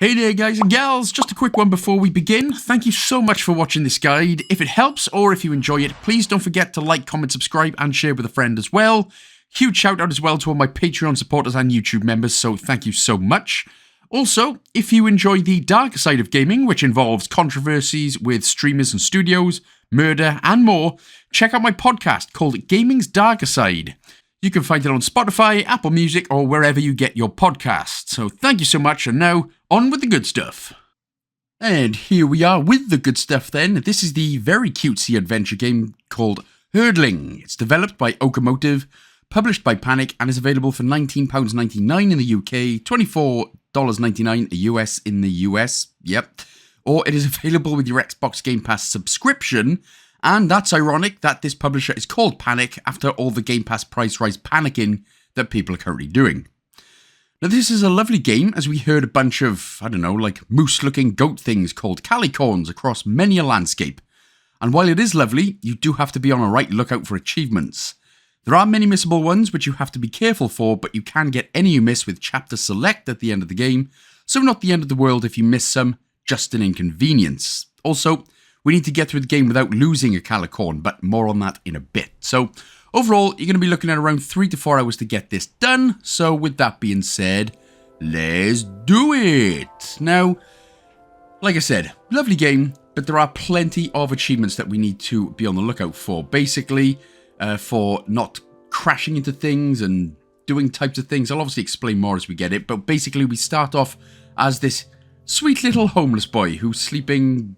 Hey there guys and gals, just a quick one before we begin. Thank you so much for watching this guide. If it helps or if you enjoy it, please don't forget to like, comment, subscribe and share with a friend as well. Huge shout out as well to all my Patreon supporters and YouTube members, so thank you so much. Also, if you enjoy the dark side of gaming, which involves controversies with streamers and studios, murder and more, check out my podcast called Gaming's Darker Side. You can find it on Spotify, Apple Music, or wherever you get your podcasts. So thank you so much, and now, on with the good stuff. And here we are with the good stuff then. This is the very cutesy adventure game called Herdling. It's developed by Okomotive, published by Panic, and is available for £19.99 in the UK, $24.99 US in the US, yep. Or it is available with your Xbox Game Pass subscription. And that's ironic that this publisher is called Panic after all the Game Pass price rise panicking that people are currently doing. Now this is a lovely game, as we heard a bunch of, I don't know, like moose-looking goat things called Calicorns across many a landscape. And while it is lovely, you do have to be on a right lookout for achievements. There are many missable ones which you have to be careful for, but you can get any you miss with chapter select at the end of the game, so not the end of the world if you miss some, just an inconvenience. Also, we need to get through the game without losing a calicorn, but more on that in a bit. So, overall, you're going to be looking at around 3 to 4 hours to get this done. So, with that being said, let's do it! Now, like I said, lovely game, but there are plenty of achievements that we need to be on the lookout for. Basically, for not crashing into things and doing types of things. I'll obviously explain more as we get it, but basically we start off as this sweet little homeless boy who's sleeping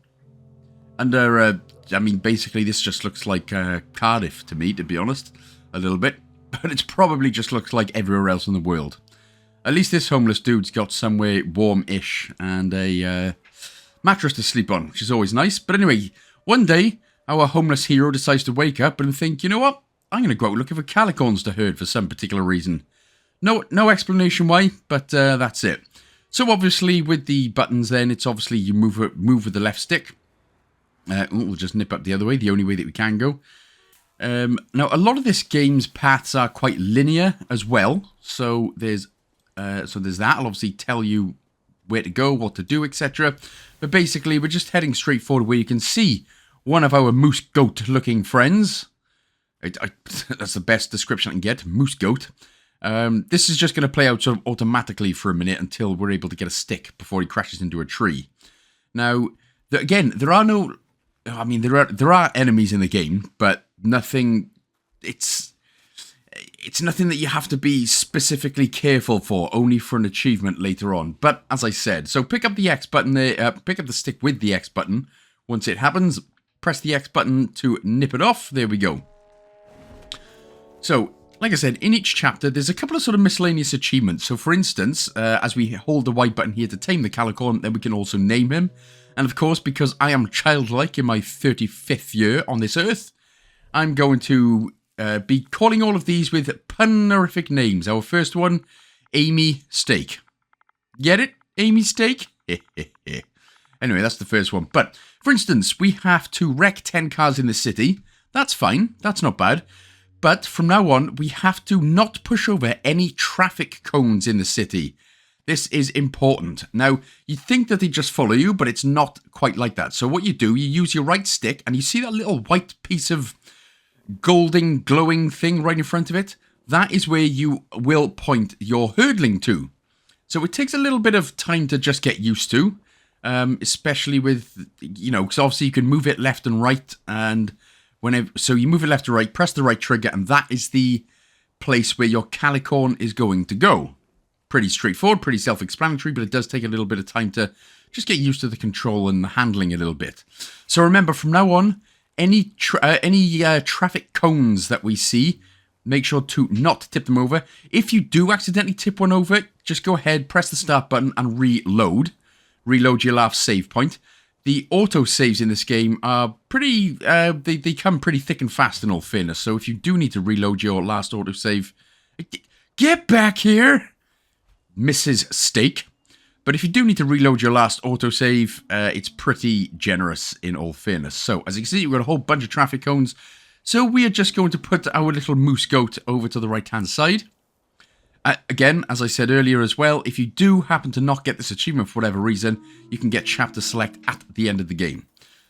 under, I mean, basically this just looks like Cardiff to me, to be honest, a little bit. But it probably just looks like everywhere else in the world. At least this homeless dude's got somewhere warm-ish and a mattress to sleep on, which is always nice. But anyway, one day, our homeless hero decides to wake up and think, you know what? I'm going to go out looking for calicorns to herd for some particular reason. No explanation why, but that's it. So obviously, with the buttons then, it's obviously you move with the left stick. We'll just nip up the other way, the only way that we can go. Now, a lot of this game's paths are quite linear as well. So there's that. I'll obviously tell you where to go, what to do, etc. But basically, we're just heading straight forward where you can see one of our moose goat-looking friends. That's the best description I can get, moose goat. This is just going to play out sort of automatically for a minute until we're able to get a stick before he crashes into a tree. Now, again, there are no... I mean, there are enemies in the game, but nothing... It's nothing that you have to be specifically careful for, only for an achievement later on. But, as I said, so pick up the X button there, pick up the stick with the X button. Once it happens, press the X button to nip it off. There we go. So, like I said, in each chapter, there's a couple of sort of miscellaneous achievements. So, for instance, as we hold the Y button here to tame the calicorn, then we can also name him. And of course, because I am childlike in my 35th year on this earth, I'm going to be calling all of these with pun-orific names. Our first one, Amy Steak. Get it? Amy Steak? Anyway, that's the first one. But, for instance, we have to wreck 10 cars in the city. That's fine. That's not bad. But from now on, we have to not push over any traffic cones in the city. This is important. Now, you think that they just follow you, but it's not quite like that. So what you do, you use your right stick, and you see that little white piece of golden, glowing thing right in front of it? That is where you will point your herdling to. So it takes a little bit of time to just get used to, especially with, you know, because obviously you can move it left and right, and so you move it left to right, press the right trigger, and that is the place where your calicorn is going to go. Pretty straightforward, pretty self-explanatory, but it does take a little bit of time to just get used to the control and the handling a little bit. So remember, from now on, any traffic cones that we see, make sure to not tip them over. If you do accidentally tip one over, just go ahead, press the start button and reload. Reload your last save point. The auto saves in this game are pretty, they come pretty thick and fast in all fairness. So if you do need to reload your last auto save, get back here! Mrs. Steak. But if you do need to reload your last autosave, it's pretty generous in all fairness. So, as you can see, we've got a whole bunch of traffic cones. So we are just going to put our little moose goat over to the right-hand side. Again, as I said earlier as well, if you do happen to not get this achievement for whatever reason, you can get chapter select at the end of the game.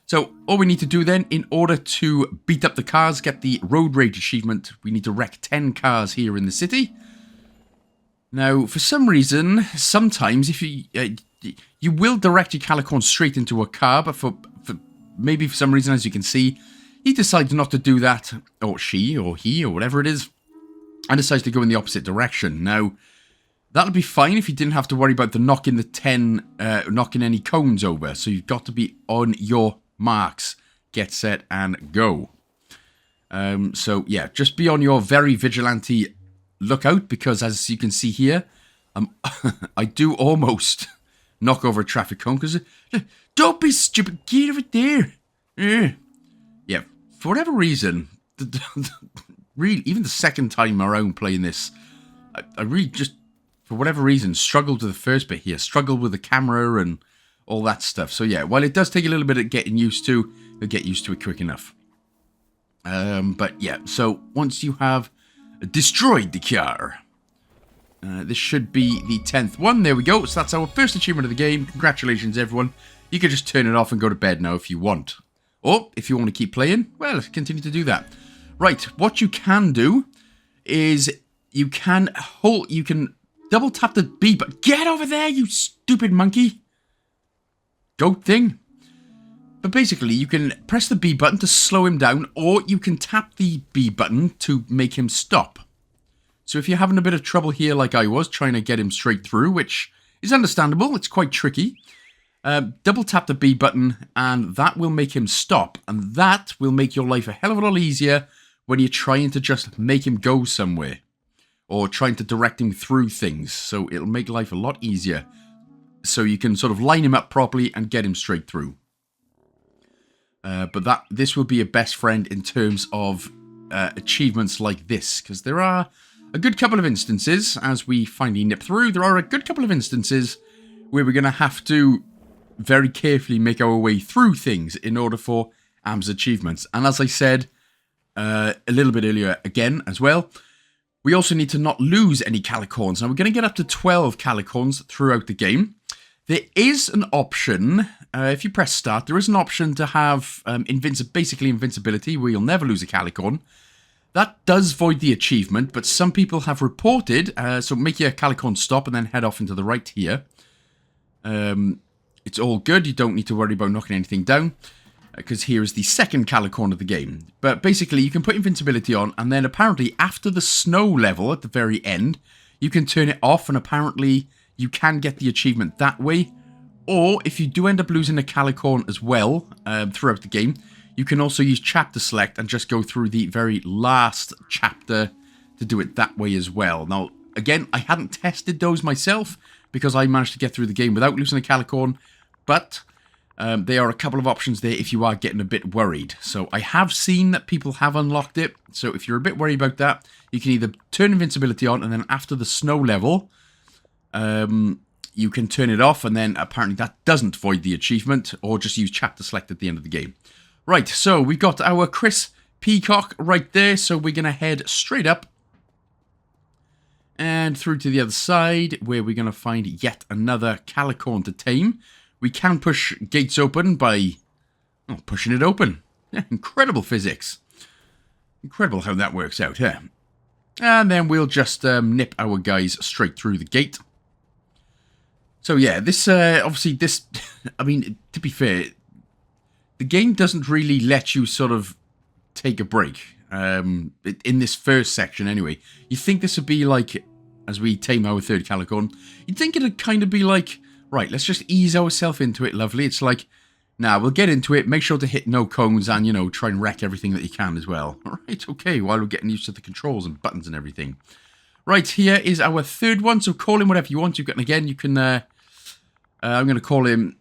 So all we need to do then, in order to beat up the cars, get the road rage achievement, we need to wreck 10 cars here in the city. Now, for some reason, sometimes if you will direct your Calicorn straight into a car, but maybe for some reason, as you can see, he decides not to do that, or she, or he, or whatever it is, and decides to go in the opposite direction. Now, that'll be fine if you didn't have to worry about knocking any cones over. So you've got to be on your marks, get set, and go. So yeah, just be on your very vigilante lookout, because as you can see here, I do almost knock over a traffic cone, because don't be stupid, get over there. Yeah, for whatever reason, really, even the second time around playing this, I really just, for whatever reason, struggled with the first bit here. Struggled with the camera and all that stuff. So yeah, while it does take a little bit of getting used to, you'll get used to it quick enough. But yeah, so once you have destroyed the car, this should be the 10th one. There we go. So that's our first achievement of the game. Congratulations, everyone. You can just turn it off and go to bed now if you want. Or if you want to keep playing, well, continue to do that. Right, what you can do is you can double tap the B button. Get over there, you stupid monkey. Goat thing. But basically, you can press the B button to slow him down, or you can tap the B button to make him stop. So if you're having a bit of trouble here like I was, trying to get him straight through, which is understandable, it's quite tricky, double tap the B button, and that will make him stop. And that will make your life a hell of a lot easier when you're trying to just make him go somewhere, or trying to direct him through things. So it'll make life a lot easier, so you can sort of line him up properly and get him straight through. But this will be a best friend in terms of achievements like this, because there are a good couple of instances, as we finally nip through, there are a good couple of instances where we're going to have to very carefully make our way through things in order for AM's achievements. And as I said a little bit earlier again as well, we also need to not lose any Calicorns. Now, we're going to get up to 12 Calicorns throughout the game. There is an option, if you press start, there is an option to have basically invincibility, where you'll never lose a Calicorn. That does void the achievement, but some people have reported, so make your Calicorn stop and then head off into the right here. It's all good, you don't need to worry about knocking anything down, because here is the second Calicorn of the game. But basically, you can put invincibility on, and then apparently after the snow level at the very end, you can turn it off, and apparently you can get the achievement that way. Or if you do end up losing a Calicorn as well throughout the game, you can also use chapter select and just go through the very last chapter to do it that way as well. Now, again, I hadn't tested those myself because I managed to get through the game without losing a Calicorn, but there are a couple of options there if you are getting a bit worried. So I have seen that people have unlocked it, so if you're a bit worried about that, you can either turn invincibility on, and then after the snow level, you can turn it off, and then apparently that doesn't void the achievement, or just use chapter select at the end of the game. Right, so we've got our Chris Peacock right there, so we're going to head straight up and through to the other side, where we're going to find yet another Calicorn to tame. We can push gates open by pushing it open. Yeah, incredible physics. Incredible how that works out, huh? And then we'll just nip our guys straight through the gate. So yeah, this, obviously this, I mean, to be fair, the game doesn't really let you sort of take a break, in this first section anyway. You think this would be like, as we tame our third Calicorn, you'd think it'd kind of be like, right, let's just ease ourselves into it, lovely. It's like, nah, we'll get into it, make sure to hit no cones, and, you know, try and wreck everything that you can as well. Alright, okay, while we're getting used to the controls and buttons and everything. Right, here is our third one, so call him whatever you want. And again, you can, I'm going to call him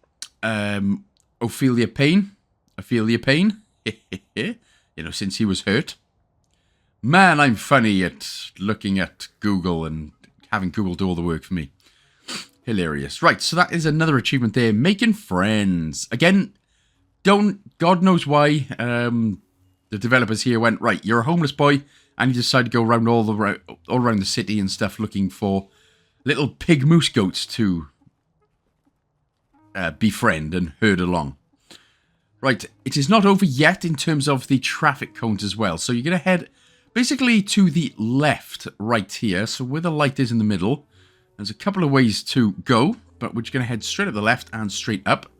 Ophelia Payne. Ophelia Payne. You know, since he was hurt. Man, I'm funny at looking at Google and having Google do all the work for me. Hilarious. Right, so that is another achievement there. Making friends. Again, God knows why the developers here went, right, you're a homeless boy. And you decide to go around all around the city and stuff looking for little pig moose goats to befriend and herd along. Right, it is not over yet in terms of the traffic cones as well. So you're going to head basically to the left right here. So where the light is in the middle, there's a couple of ways to go, but we're just going to head straight up the left and straight up.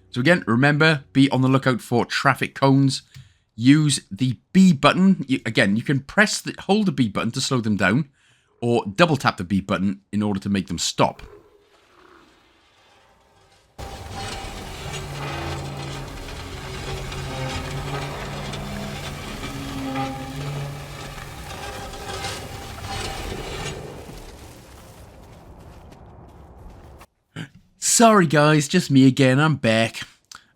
So again, remember, be on the lookout for traffic cones. Use the B button. Again, you can hold the B button to slow them down, or double tap the B button in order to make them stop. Sorry guys, just me again, I'm back.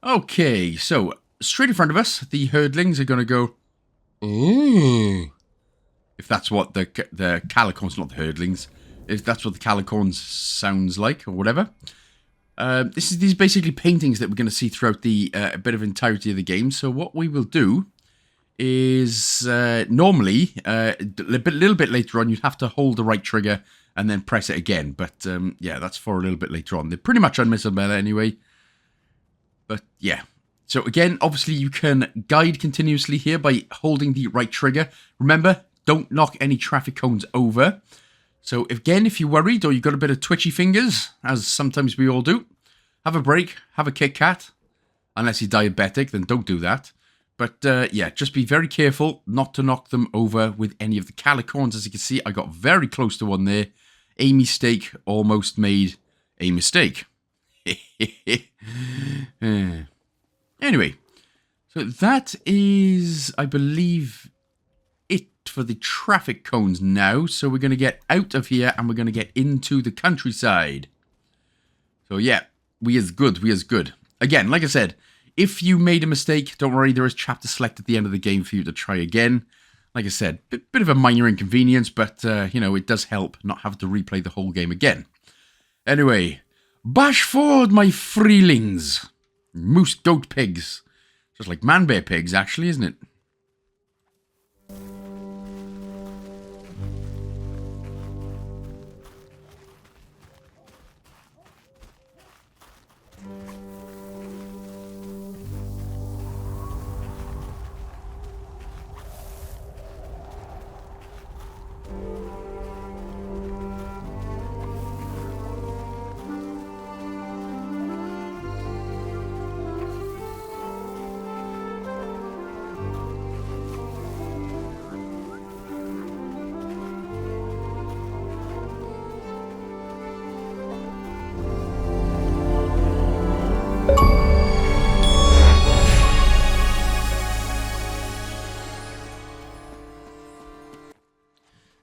Okay, so straight in front of us, the herdlings are going to go... Ooh. If that's what the calicorns, not the herdlings, if that's what the calicorns sounds like, or whatever. These are basically paintings that we're going to see throughout the bit of entirety of the game. So what we will do is, normally, a little bit later on, you'd have to hold the right trigger and then press it again. But, yeah, that's for a little bit later on. They're pretty much unmissable anyway. But, yeah. So, again, obviously, you can guide continuously here by holding the right trigger. Remember, don't knock any traffic cones over. So, again, if you're worried or you've got a bit of twitchy fingers, as sometimes we all do, have a break, have a Kit Kat. Unless you're diabetic, then don't do that. But, yeah, just be very careful not to knock them over with any of the calicorns. As you can see, I got very close to one there. A mistake almost made a mistake. Anyway, so that is, I believe, it for the traffic cones now. So we're going to get out of here and we're going to get into the countryside. So, yeah, we is good. Again, like I said, if you made a mistake, don't worry, there is chapter select at the end of the game for you to try again. Like I said, bit of a minor inconvenience, but, you know, it does help not have to replay the whole game again. Anyway, bash forward, my freelings. Moose, goat, pigs. Just like man-bear pigs, actually, isn't it?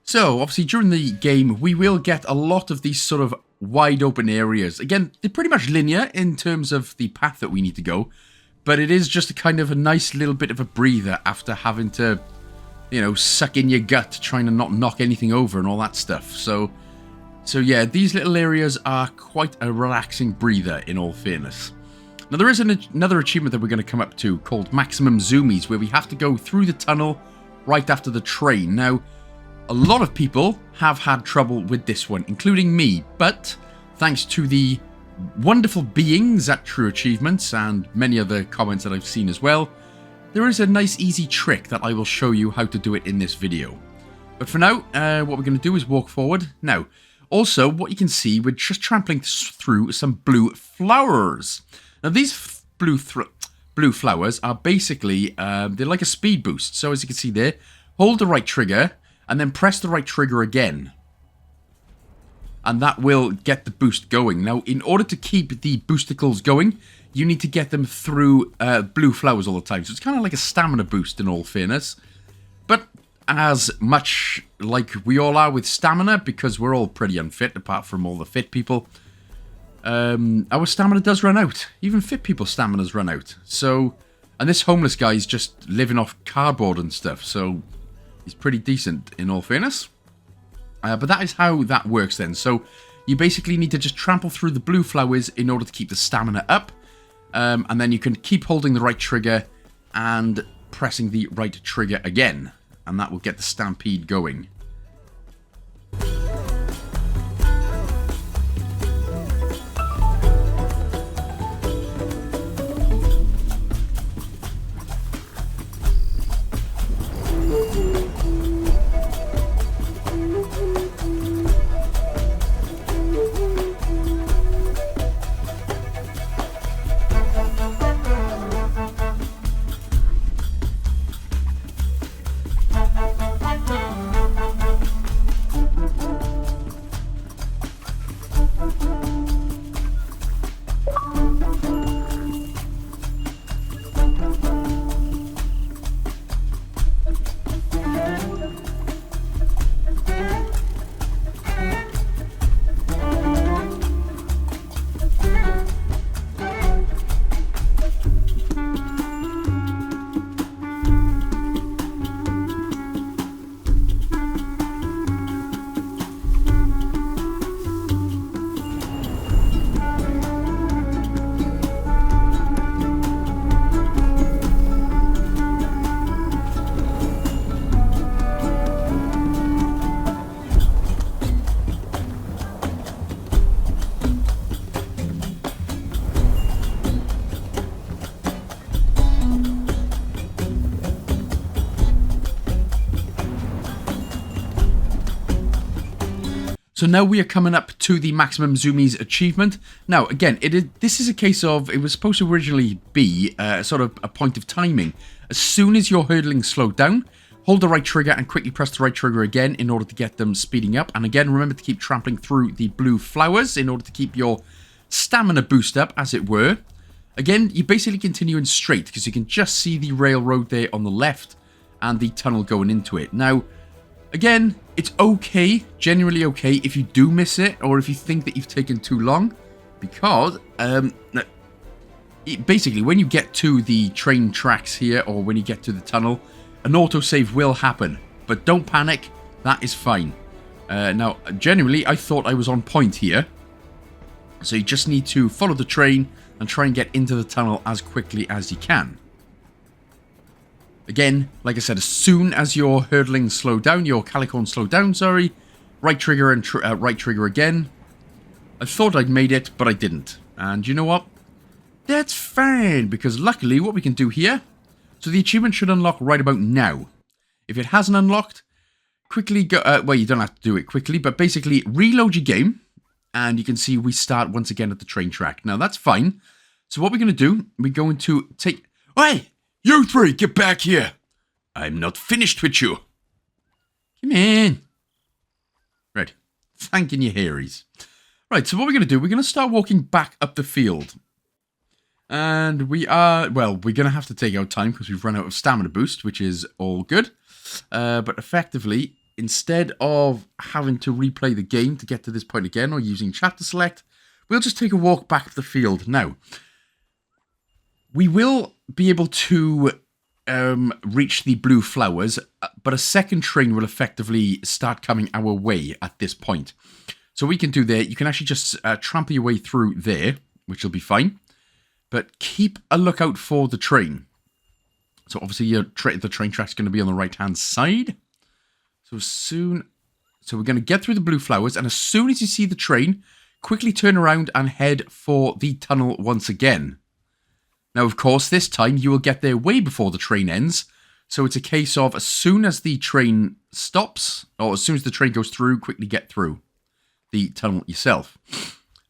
So, obviously, during the game, we will get a lot of these sort of wide open areas. Again, they're pretty much linear in terms of the path that we need to go. But it is just a kind of a nice little bit of a breather after having to, you know, suck in your gut, trying to not knock anything over and all that stuff. So yeah, these little areas are quite a relaxing breather, in all fairness. Now, there is another achievement that we're going to come up to called Maximum Zoomies, where we have to go through the tunnel right after the train. Now, a lot of people have had trouble with this one, including me, but thanks to the wonderful beings at True Achievements and many other comments that I've seen as well, there is a nice easy trick that I will show you how to do it in this video. But for now, what we're going to do is walk forward. Now, also, what you can see, we're just trampling through some blue flowers. Now, these blue flowers are basically, they're like a speed boost. So as you can see there, hold the right trigger and then press the right trigger again. And that will get the boost going. Now, in order to keep the boosticles going, you need to get them through blue flowers all the time. So it's kind of like a stamina boost in all fairness. But as much like we all are with stamina, because we're all pretty unfit apart from all the fit people, our stamina does run out. Even fit people's staminas run out. So, and this homeless guy is just living off cardboard and stuff. So he's pretty decent in all fairness. But that is how that works then. So you basically need to just trample through the blue flowers in order to keep the stamina up. And then you can keep holding the right trigger and pressing the right trigger again. and that will get the stampede going. So now we are coming up to the maximum Zoomies achievement. Now, again, this is a case of, it was supposed to originally be sort of a point of timing. As soon as your herdling slowed down, hold the right trigger and quickly press the right trigger again in order to get them speeding up. And again, remember to keep trampling through the blue flowers in order to keep your stamina boost up, as it were. Again, you basically continue in straight because you can just see the railroad there on the left and the tunnel going into it. Now, again, it's okay, generally okay, if you do miss it or if you think that you've taken too long, because basically when you get to the train tracks here or when you get to the tunnel, an autosave will happen, but don't panic, that is fine. Now, generally, I thought I was on point here, so you just need to follow the train and try and get into the tunnel as quickly as you can. Again, like I said, as soon as your herdling slow down, your calicorn slow down, sorry, right trigger and right trigger again. I thought I'd made it, but I didn't. And you know what? That's fine, because luckily what we can do here, so the achievement should unlock right about now. If it hasn't unlocked, quickly go, well, you don't have to do it quickly, but basically reload your game, and you can see we start once again at the train track. Now, that's fine. So what we're going to do, we're going to take... Hey! You three, get back here! I'm not finished with you. Come in. Right. Thanking you, Harrys. Right, so what we're going to do, we're going to start walking back up the field. And we are... Well, we're going to have to take our time because we've run out of stamina boost, which is all good. But effectively, instead of having to replay the game to get to this point again or using chat to select, we'll just take a walk back up the field. Now, we will be able to reach the blue flowers, but a second train will effectively start coming our way at this point. So we can do there. You can actually just trample your way through there, which will be fine. But keep a lookout for the train. So obviously the train track's going to be on the right-hand side. So we're going to get through the blue flowers, and as soon as you see the train, quickly turn around and head for the tunnel once again. Now, of course, this time you will get there way before the train ends. So it's a case of as soon as the train stops, or as soon as the train goes through, quickly get through the tunnel yourself.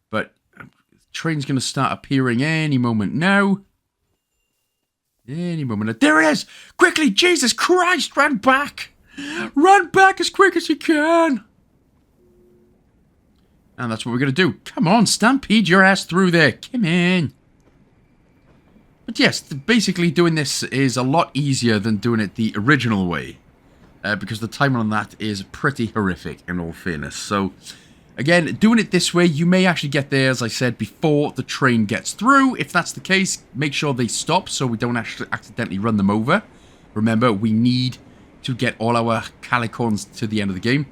But the train's going to start appearing any moment now. Any moment. There it is! Quickly, Jesus Christ, run back! Run back as quick as you can! And that's what we're going to do. Come on, stampede your ass through there. Come in. But yes, basically doing this is a lot easier than doing it the original way. Because the timer on that is pretty horrific, in all fairness. So, again, doing it this way, you may actually get there, as I said, before the train gets through. If that's the case, make sure they stop so we don't actually accidentally run them over. Remember, we need to get all our calicorns to the end of the game.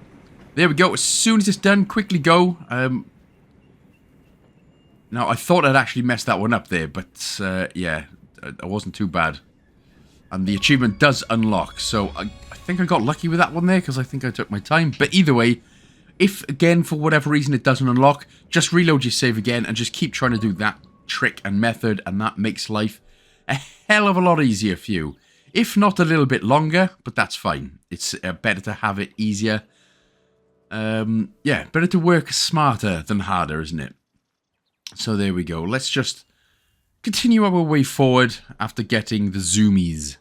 There we go. As soon as it's done, quickly go. Now, I thought I'd actually messed that one up there, but yeah, it wasn't too bad. And the achievement does unlock. So I think I got lucky with that one there because I think I took my time. But either way, if, again, for whatever reason it doesn't unlock, just reload your save again and just keep trying to do that trick and method, and that makes life a hell of a lot easier for you. If not a little bit longer, but that's fine. It's better to have it easier. Yeah, better to work smarter than harder, isn't it? So there we go. Let's just continue our way forward after getting the Zoomies.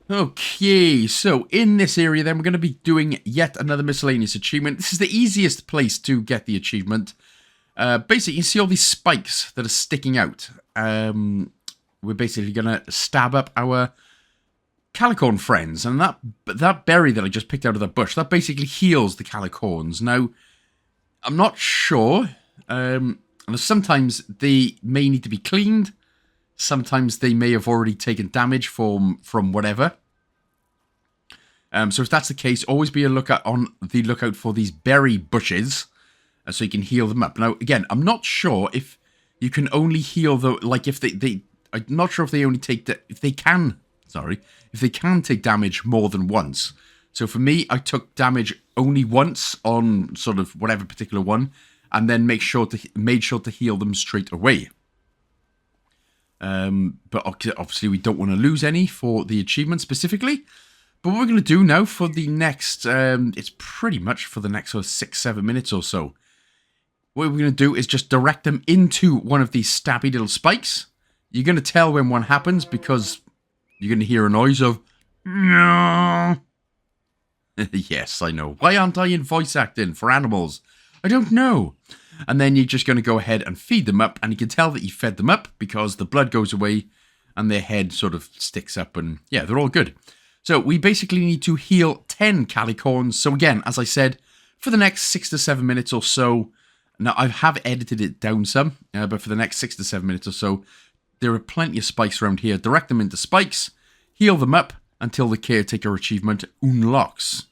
Okay, so in this area then we're going to be doing yet another miscellaneous achievement. This is the easiest place to get the achievement. Basically, you see all these spikes that are sticking out. We're basically going to stab up our Calicorn friends. And that berry that I just picked out of the bush, that basically heals the Calicorns. Now, I'm not sure. Sometimes they may need to be cleaned. Sometimes they may have already taken damage from whatever. So if that's the case, always be on the lookout for these berry bushes, so you can heal them up. Now, again, I'm not sure if you can only heal I'm not sure if they only take if they can take damage more than once. So for me, I took damage only once on sort of whatever particular one, and then made sure to heal them straight away. But obviously we don't want to lose any for the achievement specifically. But what we're going to do now for the next, it's pretty much for the next sort of 6-7 minutes or so. What we're going to do is just direct them into one of these stabby little spikes. You're going to tell when one happens because you're going to hear a noise of no. Yes, I know. Why aren't I in voice acting for animals? I don't know. And then you're just going to go ahead and feed them up. And you can tell that you fed them up because the blood goes away and their head sort of sticks up. And yeah, they're all good. So we basically need to heal 10 Calicorns. So again, as I said, for the next 6 to 7 minutes or so. Now, I have edited it down some. But for the next 6 to 7 minutes or so, there are plenty of spikes around here. Direct them into spikes. Heal them up until the Caretaker achievement unlocks.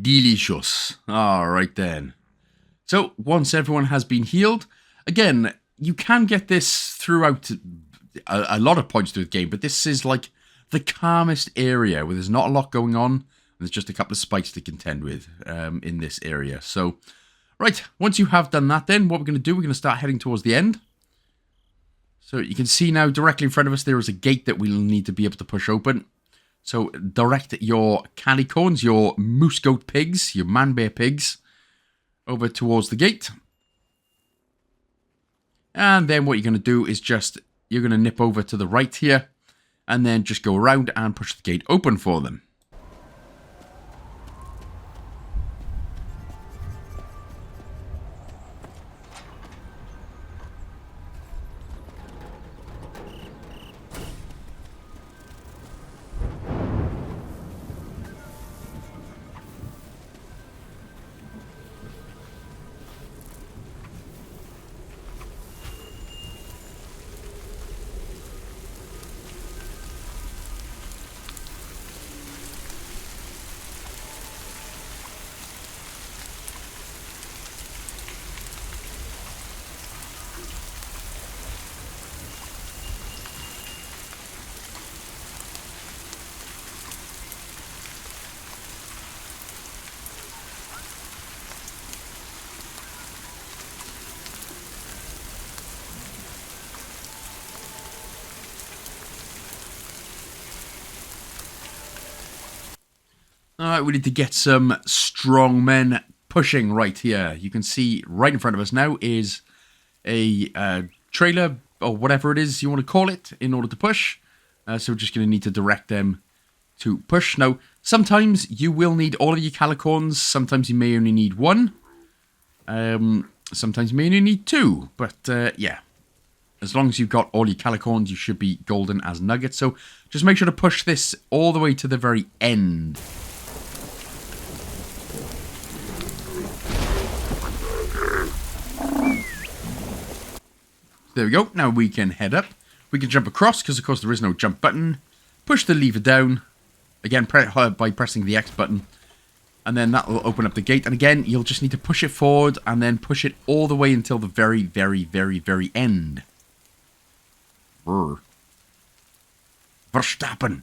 Delicious. Alright then. So, once everyone has been healed, again, you can get this throughout a lot of points through the game, but this is like the calmest area where there's not a lot going on. There's just a couple of spikes to contend with in this area. So, right, once you have done that then, what we're going to do, we're going to start heading towards the end. So, you can see now directly in front of us, there is a gate that we'll need to be able to push open. So, direct your Calicorns, your moose goat pigs, your man bear pigs, over towards the gate. And then what you're going to do is you're going to nip over to the right here, and then just go around and push the gate open for them. Alright, we need to get some strong men pushing right here. You can see right in front of us now is a trailer, or whatever it is you want to call it, in order to push. So we're just going to need to direct them to push. Now, sometimes you will need all of your calicorns. Sometimes you may only need one. Sometimes you may only need two. But, yeah. As long as you've got all your calicorns, you should be golden as nuggets. So just make sure to push this all the way to the very end. There we go. Now we can head up. We can jump across because, of course, there is no jump button. Push the lever down. Again, by pressing the X button. And then that will open up the gate. And again, you'll just need to push it forward and then push it all the way until the very, very, very, very end. Brr. Verstappen.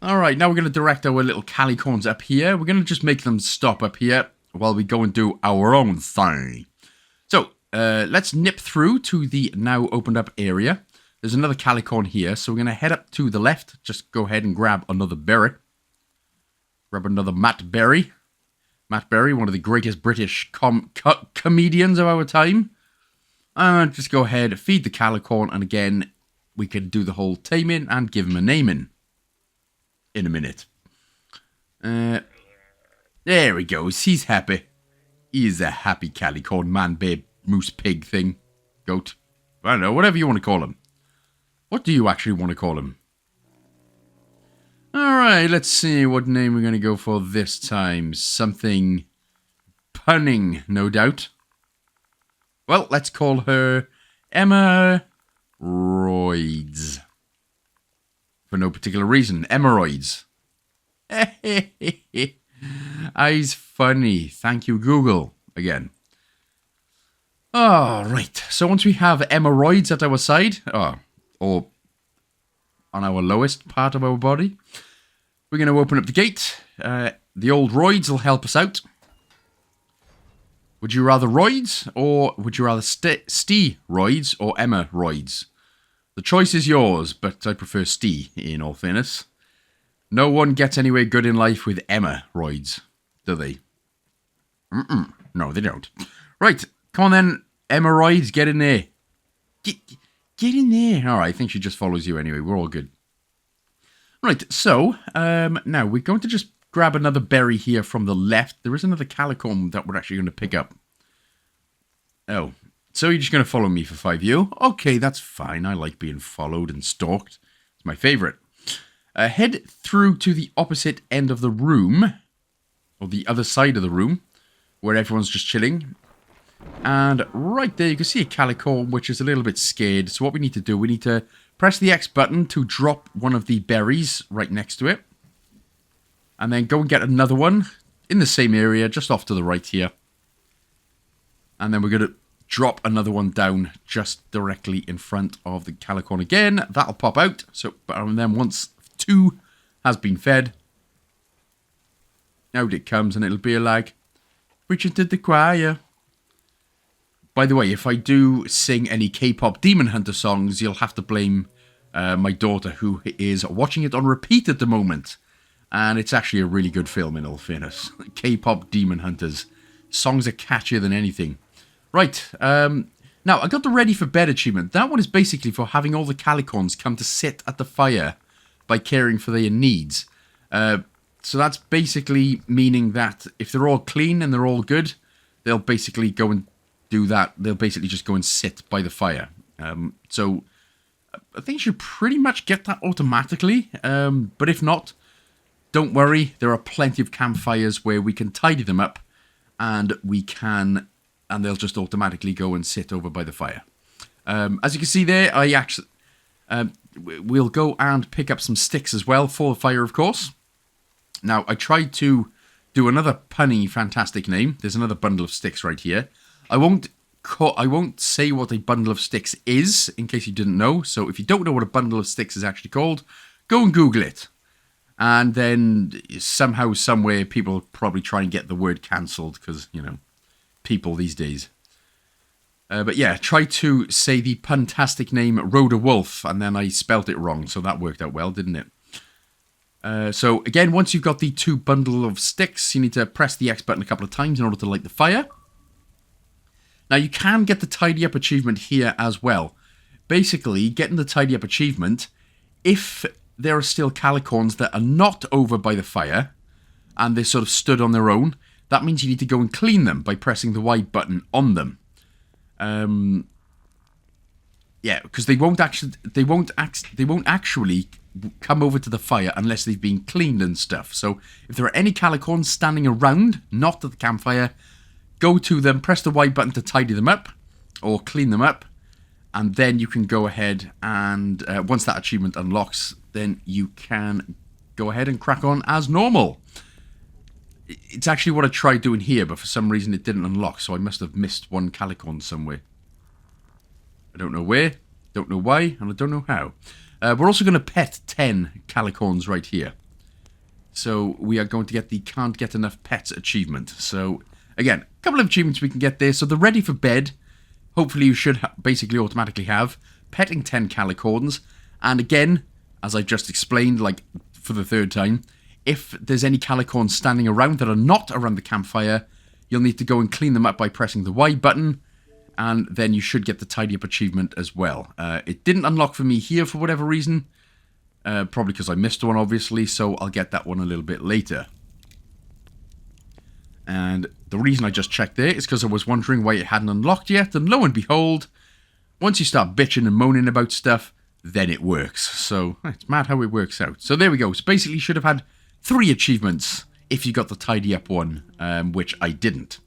Alright, now we're going to direct our little calicorns up here. We're going to just make them stop up here while we go and do our own thing. So, let's nip through to the now opened up area. There's another calicorn here, so we're going to head up to the left. Just go ahead and grab another berry. Grab another Matt Berry. Matt Berry, one of the greatest British comedians of our time. And just go ahead, feed the calicorn, and again, we can do the whole taming and give him a naming. In a minute. There he goes. He's happy. He is a happy calicorn, man, babe, moose, pig thing. Goat. I don't know, whatever you want to call him. What do you actually want to call him? Alright, let's see what name we're going to go for this time. Something punning, no doubt. Well, let's call her Emma Roids. For no particular reason. Emeroids. He's funny. Thank you, Google. Again. Right. So once we have emeroids at our side, or on our lowest part of our body, we're going to open up the gate. The old roids will help us out. Would you rather roids, or would you rather steroids or emeroids? The choice is yours, but I prefer Stee, in all fairness. No one gets anywhere good in life with emeroids, do they? No, they don't. Right, come on then, emeroids, get in there. Get in there. Alright, I think she just follows you anyway, we're all good. Right, so, now we're going to just grab another berry here from the left. There is another calicorn that we're actually going to pick up. Oh. So you're just going to follow me for 5U? Okay, that's fine. I like being followed and stalked. It's my favourite. Head through to the opposite end of the room. Or the other side of the room. Where everyone's just chilling. And right there, you can see a calicorn, which is a little bit scared. So what we need to do, we need to press the X button to drop one of the berries right next to it. And then go and get another one in the same area, just off to the right here. And then we're going to drop another one down just directly in front of the calicorn again. That'll pop out. So, and then once 2 has been fed, out it comes, and it'll be like, preaching to the choir. By the way, if I do sing any K-pop Demon Hunter songs, you'll have to blame my daughter, who is watching it on repeat at the moment. And it's actually a really good film, in all fairness. K-pop Demon Hunters. Songs are catchier than anything. Right, now I got the Ready for Bed achievement. That one is basically for having all the calicorns come to sit at the fire by caring for their needs. So that's basically meaning that if they're all clean and they're all good, they'll basically go and do that. They'll basically just go and sit by the fire. So I think you should pretty much get that automatically. But if not, don't worry. There are plenty of campfires where we can tidy them up, and they'll just automatically go and sit over by the fire. As you can see there, we'll go and pick up some sticks as well for the fire, of course. Now, I tried to do another punny fantastic name. There's another bundle of sticks right here. I won't say what a bundle of sticks is, in case you didn't know. So if you don't know what a bundle of sticks is actually called, go and Google it. And then somehow, somewhere, people probably try and get the word cancelled, because, you know, people these days. But yeah, try to say the puntastic name Rhoda Wolf, and then I spelt it wrong, so that worked out well, didn't it? So again, once you've got the 2 bundle of sticks, you need to press the X button a couple of times in order to light the fire. Now you can get the tidy up achievement here as well. Basically, getting the tidy up achievement, if there are still calicorns that are not over by the fire, and they're sort of stood on their own, that means you need to go and clean them by pressing the Y button on them. Yeah, because they won't actually come over to the fire unless they've been cleaned and stuff. So if there are any calicorns standing around, not at the campfire, go to them, press the Y button to tidy them up or clean them up, and then you can go ahead and once that achievement unlocks, then you can go ahead and crack on as normal. It's actually what I tried doing here, but for some reason it didn't unlock, so I must have missed one calicorn somewhere. I don't know where, don't know why, and I don't know how. We're also going to pet 10 calicorns right here. So we are going to get the Can't Get Enough Pets achievement. So again, a couple of achievements we can get there. So the Ready for Bed, hopefully you should basically automatically have petting 10 calicorns. And again, as I just explained, like for the 3rd time, if there's any calicorns standing around that are not around the campfire, you'll need to go and clean them up by pressing the Y button. And then you should get the tidy up achievement as well. It didn't unlock for me here for whatever reason. Probably because I missed one, obviously. So I'll get that one a little bit later. And the reason I just checked there is because I was wondering why it hadn't unlocked yet. And lo and behold, once you start bitching and moaning about stuff, then it works. So it's mad how it works out. So there we go. So basically you should have had 3 achievements if you got the tidy up one, which I didn't.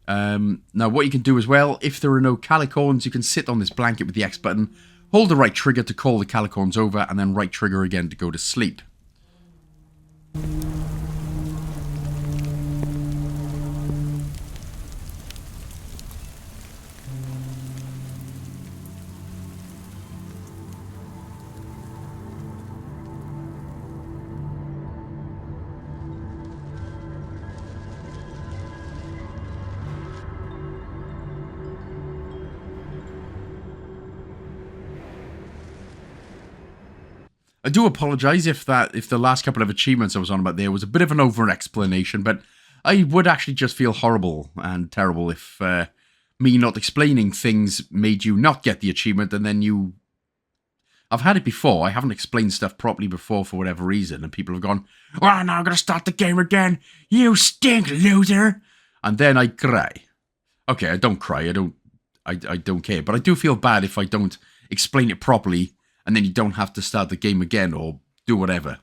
Now what you can do as well, if there are no calicorns, you can sit on this blanket with the X button, hold the right trigger to call the calicorns over, and then right trigger again to go to sleep. I do apologise if the last couple of achievements I was on about there was a bit of an over-explanation, but I would actually just feel horrible and terrible if me not explaining things made you not get the achievement, and then you... I've had it before. I haven't explained stuff properly before for whatever reason, and people have gone, "Oh, now I'm going to start the game again. You stink, loser!" And then I cry. Okay, I don't cry. I don't care, but I do feel bad if I don't explain it properly, and then you don't have to start the game again or do whatever.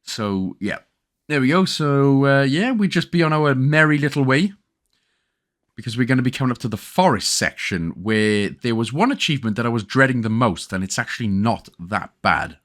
So, yeah. There we go. So, yeah, we just be on our merry little way. because we're going to be coming up to the forest section where there was one achievement that I was dreading the most, and it's actually not that bad.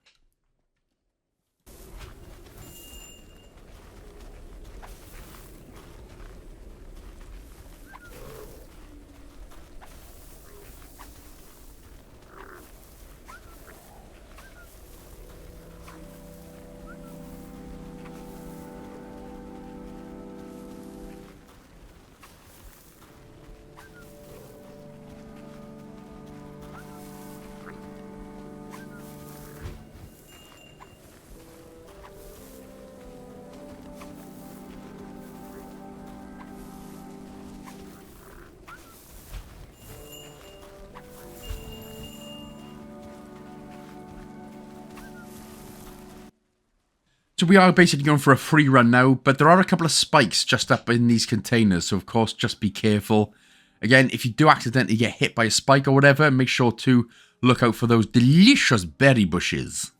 So we are basically going for a free run now, but there are a couple of spikes just up in these containers, so of course just be careful. Again, if you do accidentally get hit by a spike or whatever, make sure to look out for those delicious berry bushes.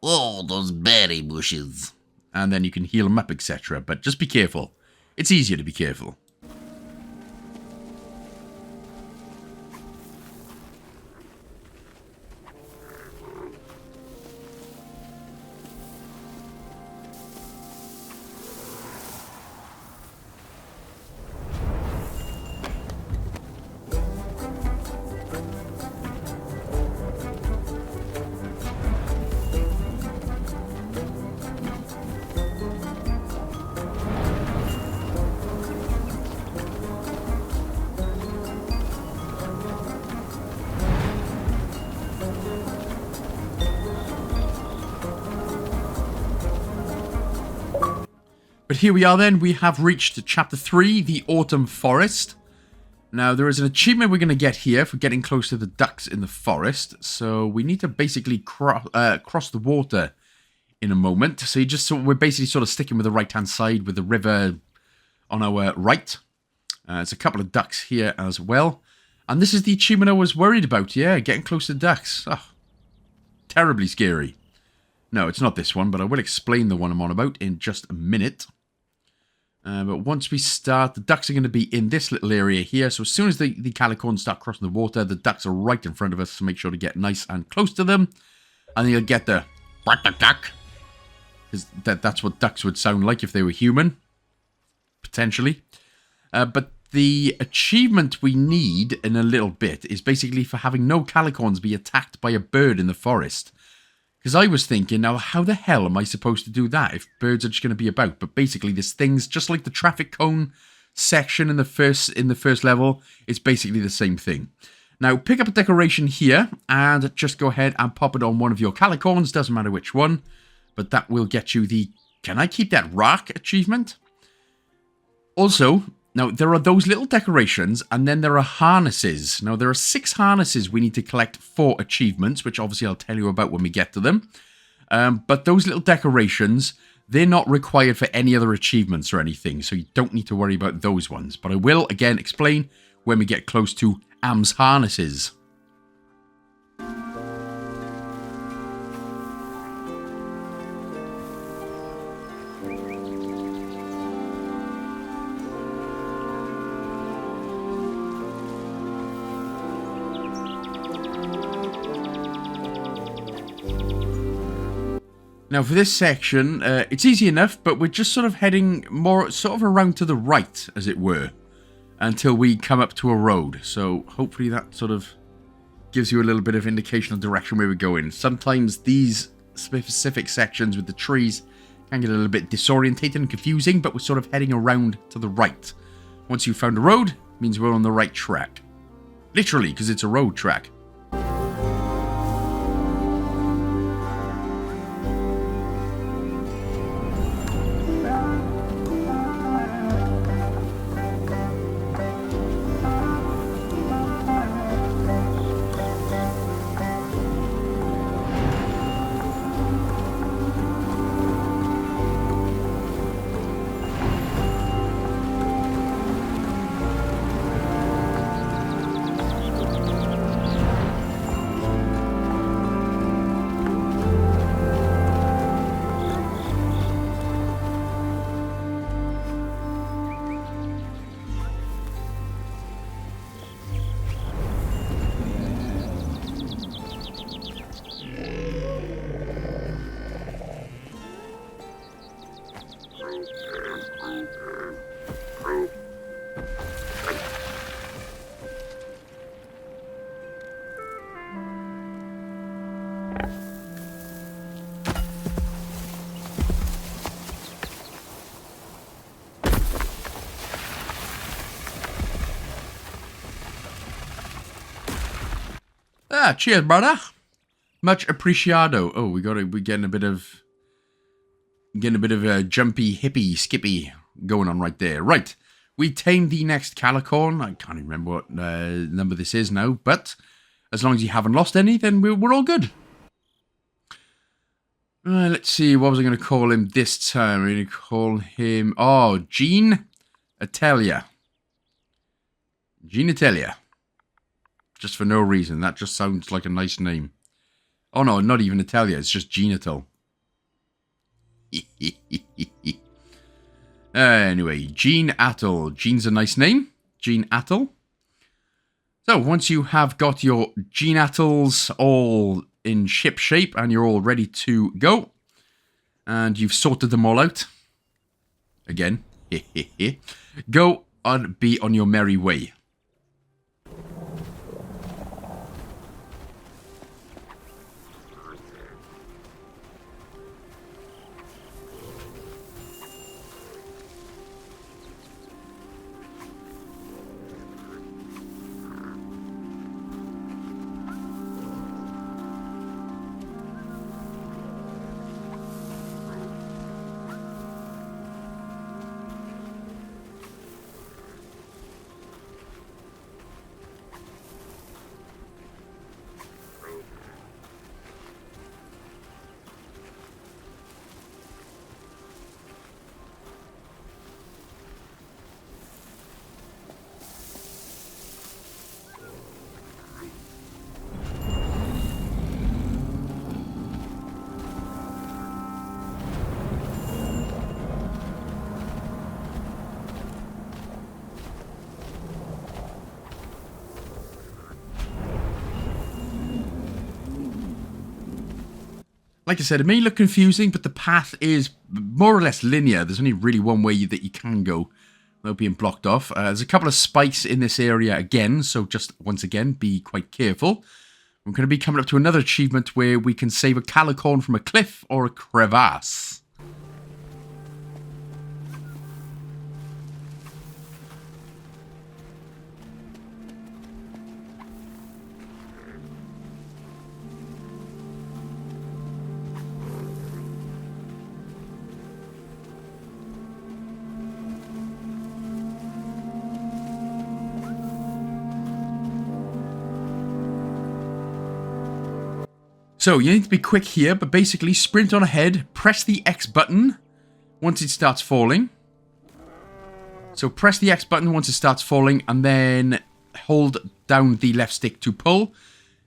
Oh, those berry bushes. And then you can heal them up, etc. But just be careful. It's easier to be careful. But here we are then, we have reached Chapter 3, the Autumn Forest. Now, there is an achievement we're going to get here for getting close to the ducks in the forest. So, we need to basically cross the water in a moment. So, we're basically sort of sticking with the right-hand side with the river on our right. There's a couple of ducks here as well. And this is the achievement I was worried about, yeah, getting close to ducks. Oh, terribly scary. No, it's not this one, but I will explain the one I'm on about in just a minute. But once we start, the ducks are going to be in this little area here. So as soon as the calicorns start crossing the water, the ducks are right in front of us. So make sure to get nice and close to them. And you'll get the duck. Because that's what ducks would sound like if they were human. Potentially. But the achievement we need in a little bit is basically for having no calicorns be attacked by a bird in the forest. Because I was thinking, now how the hell am I supposed to do that if birds are just going to be about? But basically this thing's just like the traffic cone section in the first level. It's basically the same thing. Now pick up a decoration here and just go ahead and pop it on one of your calicorns. Doesn't matter which one. But that will get you the Can I Keep That Rock achievement. Also, now there are those little decorations and then there are harnesses. Now there are 6 harnesses we need to collect for achievements, which obviously I'll tell you about when we get to them. But those little decorations, they're not required for any other achievements or anything, so you don't need to worry about those ones. But I will again explain when we get close to Am's harnesses. Now for this section, it's easy enough, but we're just sort of heading more sort of around to the right, as it were, until we come up to a road. So hopefully that sort of gives you a little bit of indication of direction where we're going. Sometimes these specific sections with the trees can get a little bit disorientated and confusing, but we're sort of heading around to the right. Once you've found a road, it means we're on the right track. Literally, because it's a road track. Ah, cheers, brother. Much appreciado. Oh, we're getting a bit of a jumpy, hippie, skippy going on right there. Right, we tamed the next Calicorn. I can't even remember what number this is now, but as long as you haven't lost any, then we're all good. Let's see, what was I going to call him this time? I'm going to call him, Gene Atelia. Gene Atelia. Just for no reason. That just sounds like a nice name. Oh no, not even Italia, it's just genital. Anyway, Gene Attle. Gene's a nice name. Gene Attle. So, once you have got your Gene Attles all in ship shape and you're all ready to go, and you've sorted them all out, again, go and be on your merry way. Like I said, it may look confusing, but the path is more or less linear. There's only really one way that you can go without being blocked off. There's a couple of spikes in this area again, so just once again, be quite careful. We're going to be coming up to another achievement where we can save a calicorn from a cliff or a crevasse. So, you need to be quick here, but basically sprint on ahead, press the X button once it starts falling. So, press the X button once it starts falling, and then hold down the left stick to pull.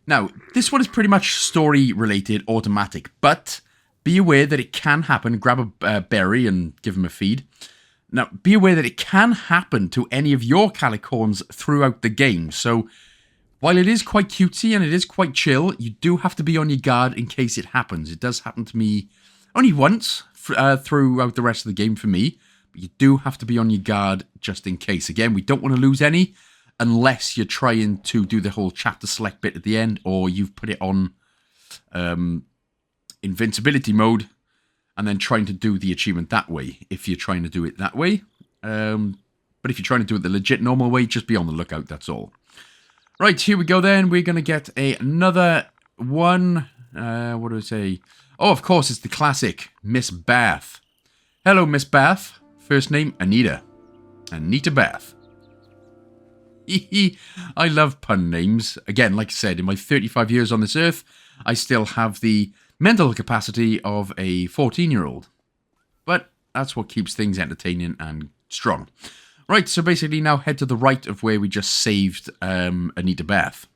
Now, this one is pretty much story-related, automatic, but be aware that it can happen. Grab a berry and give him a feed. Now, be aware that it can happen to any of your calicorns throughout the game, so while it is quite cutesy and it is quite chill, you do have to be on your guard in case it happens. It does happen to me only once throughout the rest of the game for me, but you do have to be on your guard just in case. Again, we don't want to lose any unless you're trying to do the whole chapter select bit at the end, or you've put it on invincibility mode and then trying to do the achievement that way, if you're trying to do it that way. But if you're trying to do it the legit normal way, just be on the lookout, that's all. Right, here we go then. We're going to get another one. What do I say? Oh, of course, it's the classic Miss Bath. Hello, Miss Bath. First name, Anita. Anita Bath. I love pun names. Again, like I said, in my 35 years on this earth, I still have the mental capacity of a 14-year-old. But that's what keeps things entertaining and strong. Right, so basically now head to the right of where we just saved Anita Bath.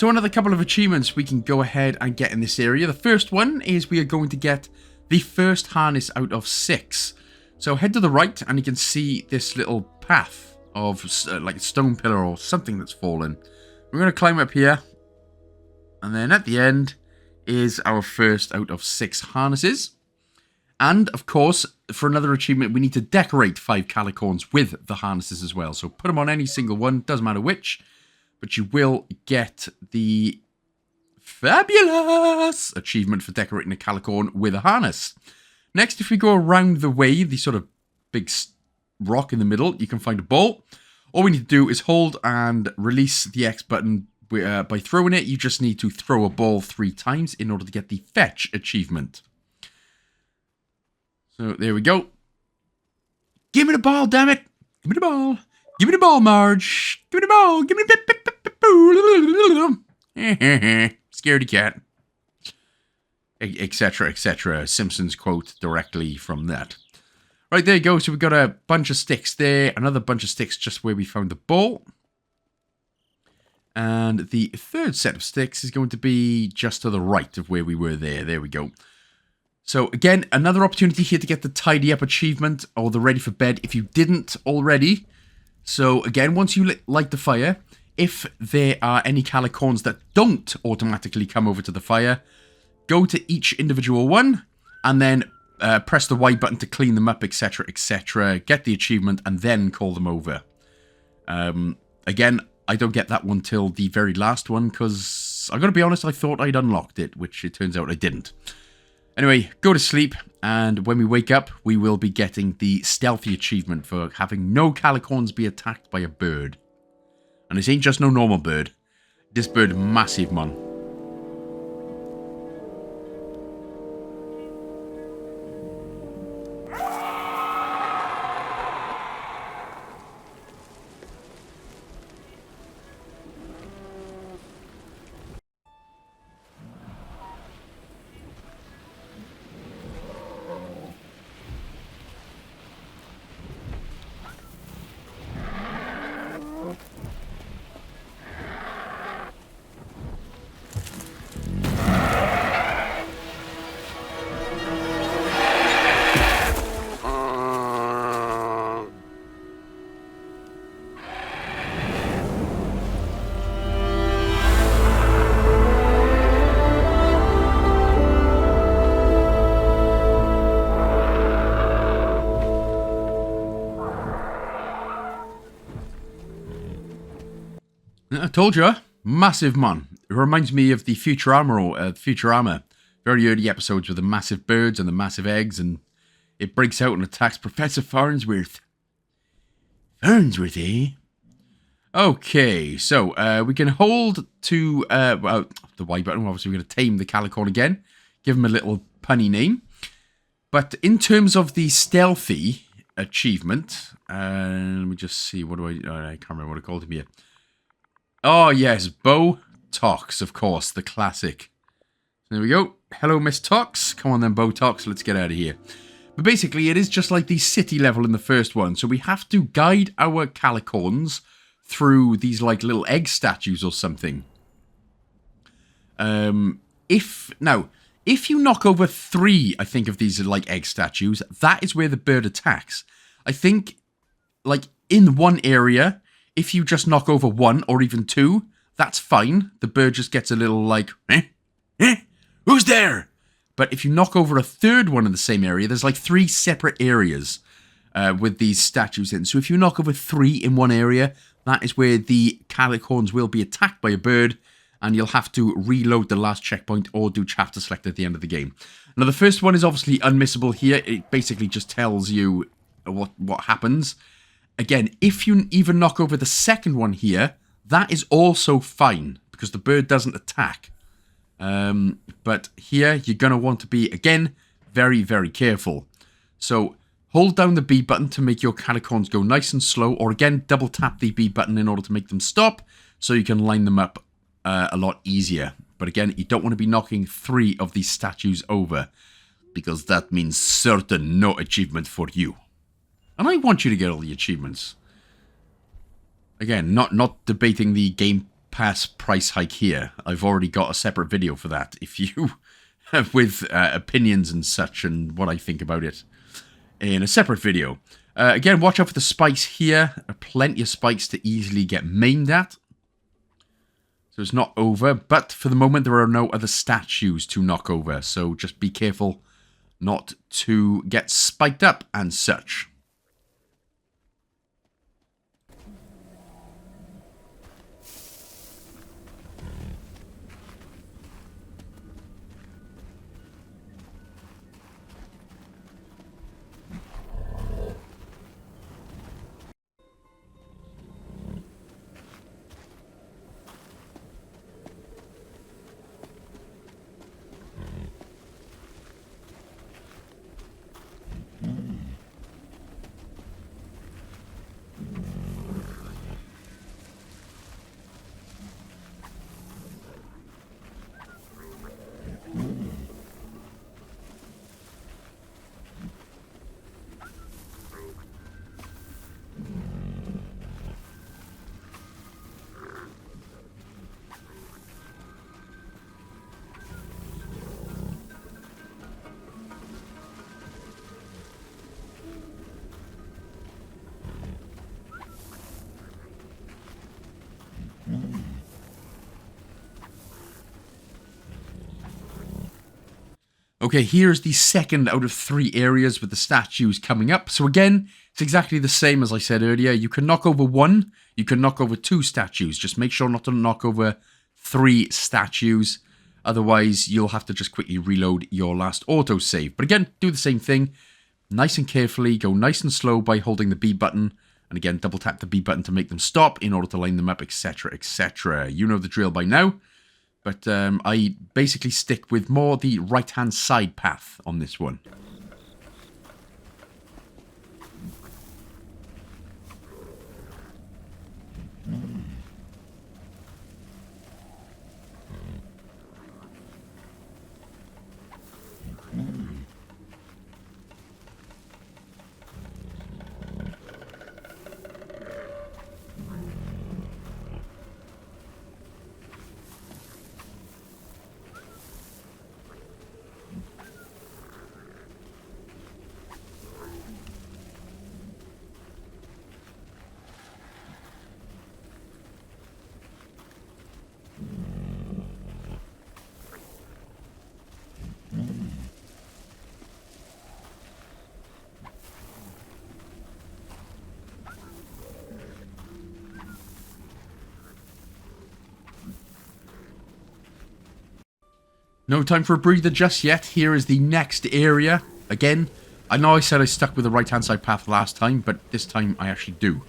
So another couple of achievements we can go ahead and get in this area. The first one is we are going to get the first harness out of 6. So head to the right and you can see this little path of like a stone pillar or something that's fallen. We're going to climb up here. And then at the end is our first out of 6 harnesses. And of course, for another achievement, we need to decorate 5 calicorns with the harnesses as well. So put them on any single one, doesn't matter which. But you will get the fabulous achievement for decorating a calicorn with a harness. Next, if we go around the way, the sort of big rock in the middle, you can find a ball. All we need to do is hold and release the X button by throwing it. You just need to throw a ball 3 times in order to get the fetch achievement. So there we go. Give me the ball, damn it. Give me the ball. Give me the ball, Marge. Give me the ball. Give me the... Scaredy cat. Etc, etc. Simpsons quote directly from that. Right, there you go. So we've got a bunch of sticks there. Another bunch of sticks just where we found the ball. And the third set of sticks is going to be just to the right of where we were there. There we go. So again, another opportunity here to get the tidy up achievement or the ready for bed if you didn't already. So again, once you light the fire, if there are any calicorns that don't automatically come over to the fire, go to each individual one and then press the Y button to clean them up, etc, etc. Get the achievement and then call them over. Again, I don't get that one till the very last one because I'm going to be honest, I thought I'd unlocked it, which it turns out I didn't. Anyway, go to sleep, and when we wake up, we will be getting the Stealthy achievement for having no calicorns be attacked by a bird. And this ain't just no normal bird. This bird massive, man. I told you, massive man. It reminds me of the Futurama, very early episodes with the massive birds and the massive eggs, and it breaks out and attacks Professor Farnsworth. Farnsworth, eh? Okay, so we can hold to well, the Y button. Obviously, we're going to tame the calicorn again, give him a little punny name. But in terms of the Stealthy achievement, let me just see. What do I can't remember what I called him here. Oh, yes, Bo Tox, of course, the classic. There we go. Hello, Miss Tox. Come on then, Bo Tox, let's get out of here. But basically, it is just like the city level in the first one. So we have to guide our calicorns through these, like, little egg statues or something. If you knock over 3, I think, of these, like, egg statues, that is where the bird attacks. I think, like, in one area... If you just knock over 1 or even 2, that's fine. The bird just gets a little like, who's there? But if you knock over a 3rd one in the same area, there's like 3 separate areas with these statues in. So if you knock over 3 in one area, that is where the calicorns will be attacked by a bird, and you'll have to reload the last checkpoint or do chapter select at the end of the game. Now the first one is obviously unmissable here. It basically just tells you what happens. Again, if you even knock over the second one here, that is also fine, because the bird doesn't attack. But here, you're going to want to be, again, very, very careful. So, hold down the B button to make your calicorns go nice and slow, or again, double tap the B button in order to make them stop, so you can line them up a lot easier. But again, you don't want to be knocking 3 of these statues over, because that means certain no achievement for you. And I want you to get all the achievements. Again, not debating the pass price hike here. I've already got a separate video for that. If you with opinions and such and what I think about it in a separate video. Again, watch out for the spikes here. Plenty of spikes to easily get maimed at. So it's not over, but for the moment there are no other statues to knock over, so just be careful not to get spiked up and such. Okay, here's the second out of 3 areas with the statues coming up. So again, it's exactly the same as I said earlier. You can knock over 1, you can knock over 2 statues. Just make sure not to knock over 3 statues. Otherwise, you'll have to just quickly reload your last autosave. But again, do the same thing. Nice and carefully, go nice and slow by holding the B button. And again, double tap the B button to make them stop in order to line them up, etc, etc. You know the drill by now. But I basically stick with more the right-hand side path on this one. No time for a breather just yet. Here is the next area. Again, I know I said I stuck with the right-hand side path last time, but this time I actually do.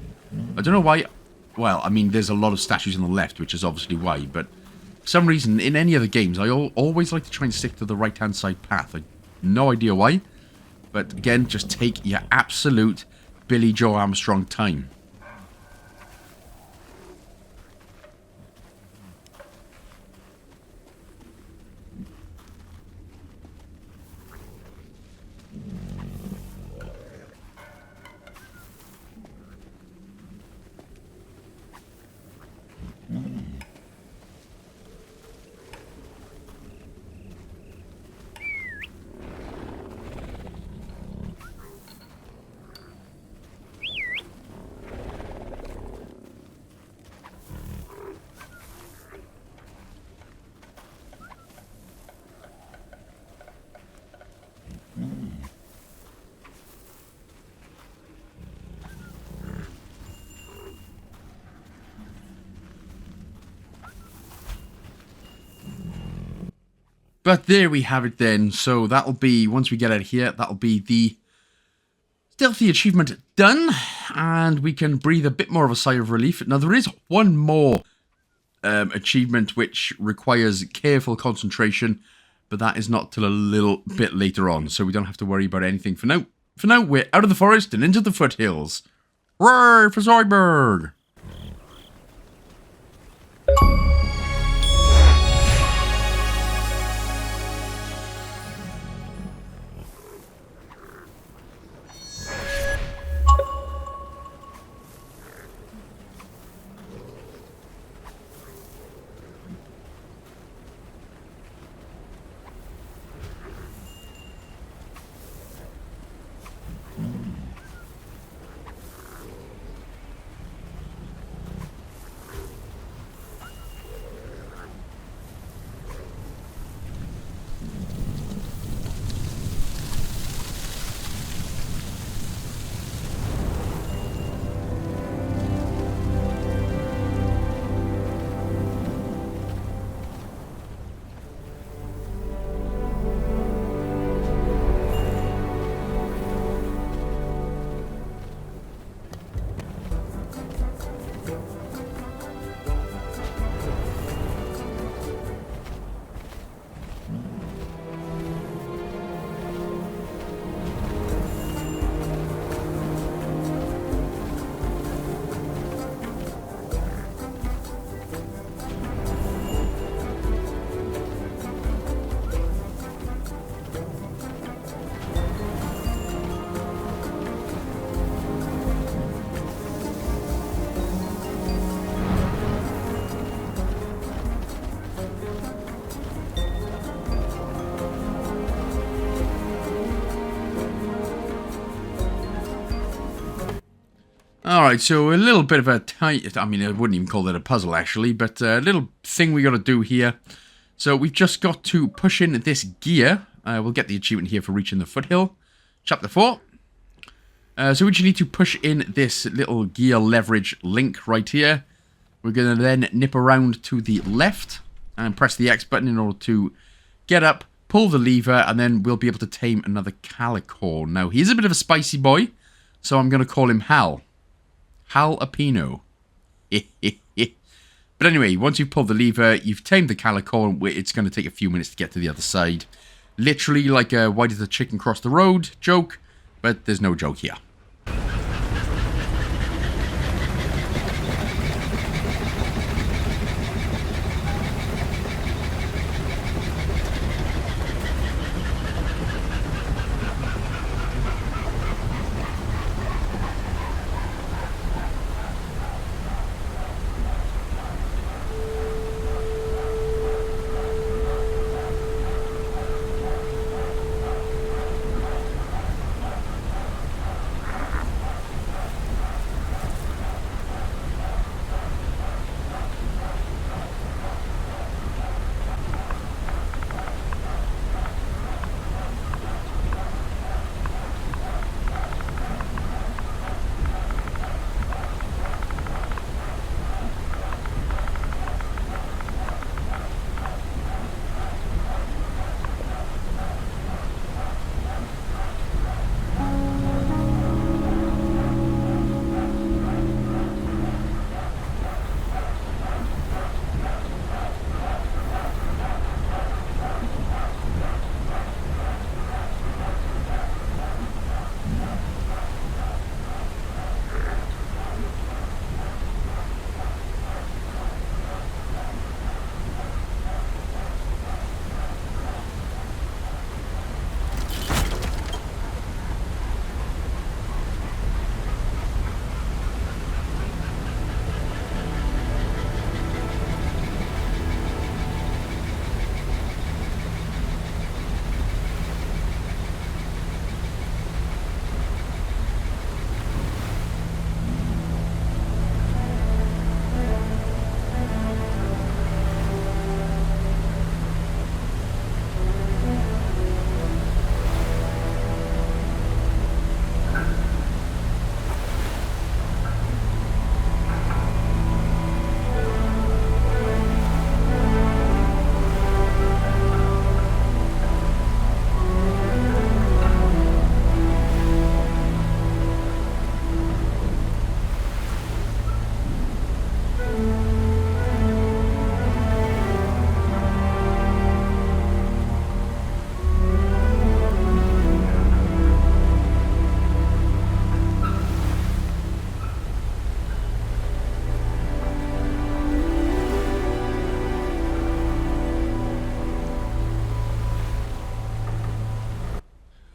I don't know why. Well, I mean, there's a lot of statues on the left, which is obviously why, but for some reason, in any other games, I always like to try and stick to the right-hand side path. I have no idea why, but again, just take your absolute Billy Joe Armstrong time. But there we have it then. So that'll be, once we get out of here, that'll be the Stealthy achievement done. And we can breathe a bit more of a sigh of relief. Now there is one more achievement which requires careful concentration. But that is not till a little bit later on. So we don't have to worry about anything for now. For now, we're out of the forest and into the foothills. Roar for Zoidberg! Alright, so a little bit of a tight... I mean, I wouldn't even call it a puzzle, actually, but a little thing we got to do here. So we've just got to push in this gear. We'll get the achievement here for reaching the foothill. Chapter 4. So we just need to push in this little gear leverage link right here. We're going to then nip around to the left and press the X button in order to get up, pull the lever, and then we'll be able to tame another Calicorn. Now, he's a bit of a spicy boy, so I'm going to call him Hal. Jalapeno. But anyway, once you've pulled the lever, you've tamed the Calicorn. It's going to take a few minutes to get to the other side. Literally like a why did the chicken cross the road joke, but there's no joke here.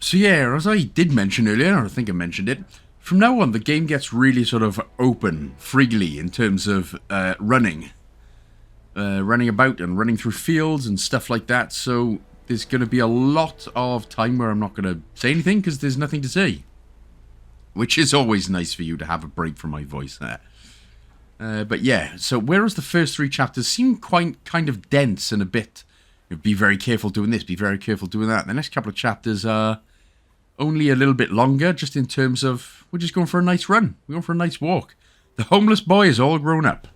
So yeah, as I did mention earlier, or I think I mentioned it, from now on the game gets really sort of open, freely in terms of running. Running about and running through fields and stuff like that, so there's going to be a lot of time where I'm not going to say anything because there's nothing to say. Which is always nice for you to have a break from my voice there. But yeah, so whereas the first 3 chapters seem quite kind of dense and a bit, be very careful doing this, be very careful doing that, the next couple of chapters are only a little bit longer, just in terms of, we're just going for a nice run. We're going for a nice walk. The homeless boy is all grown up.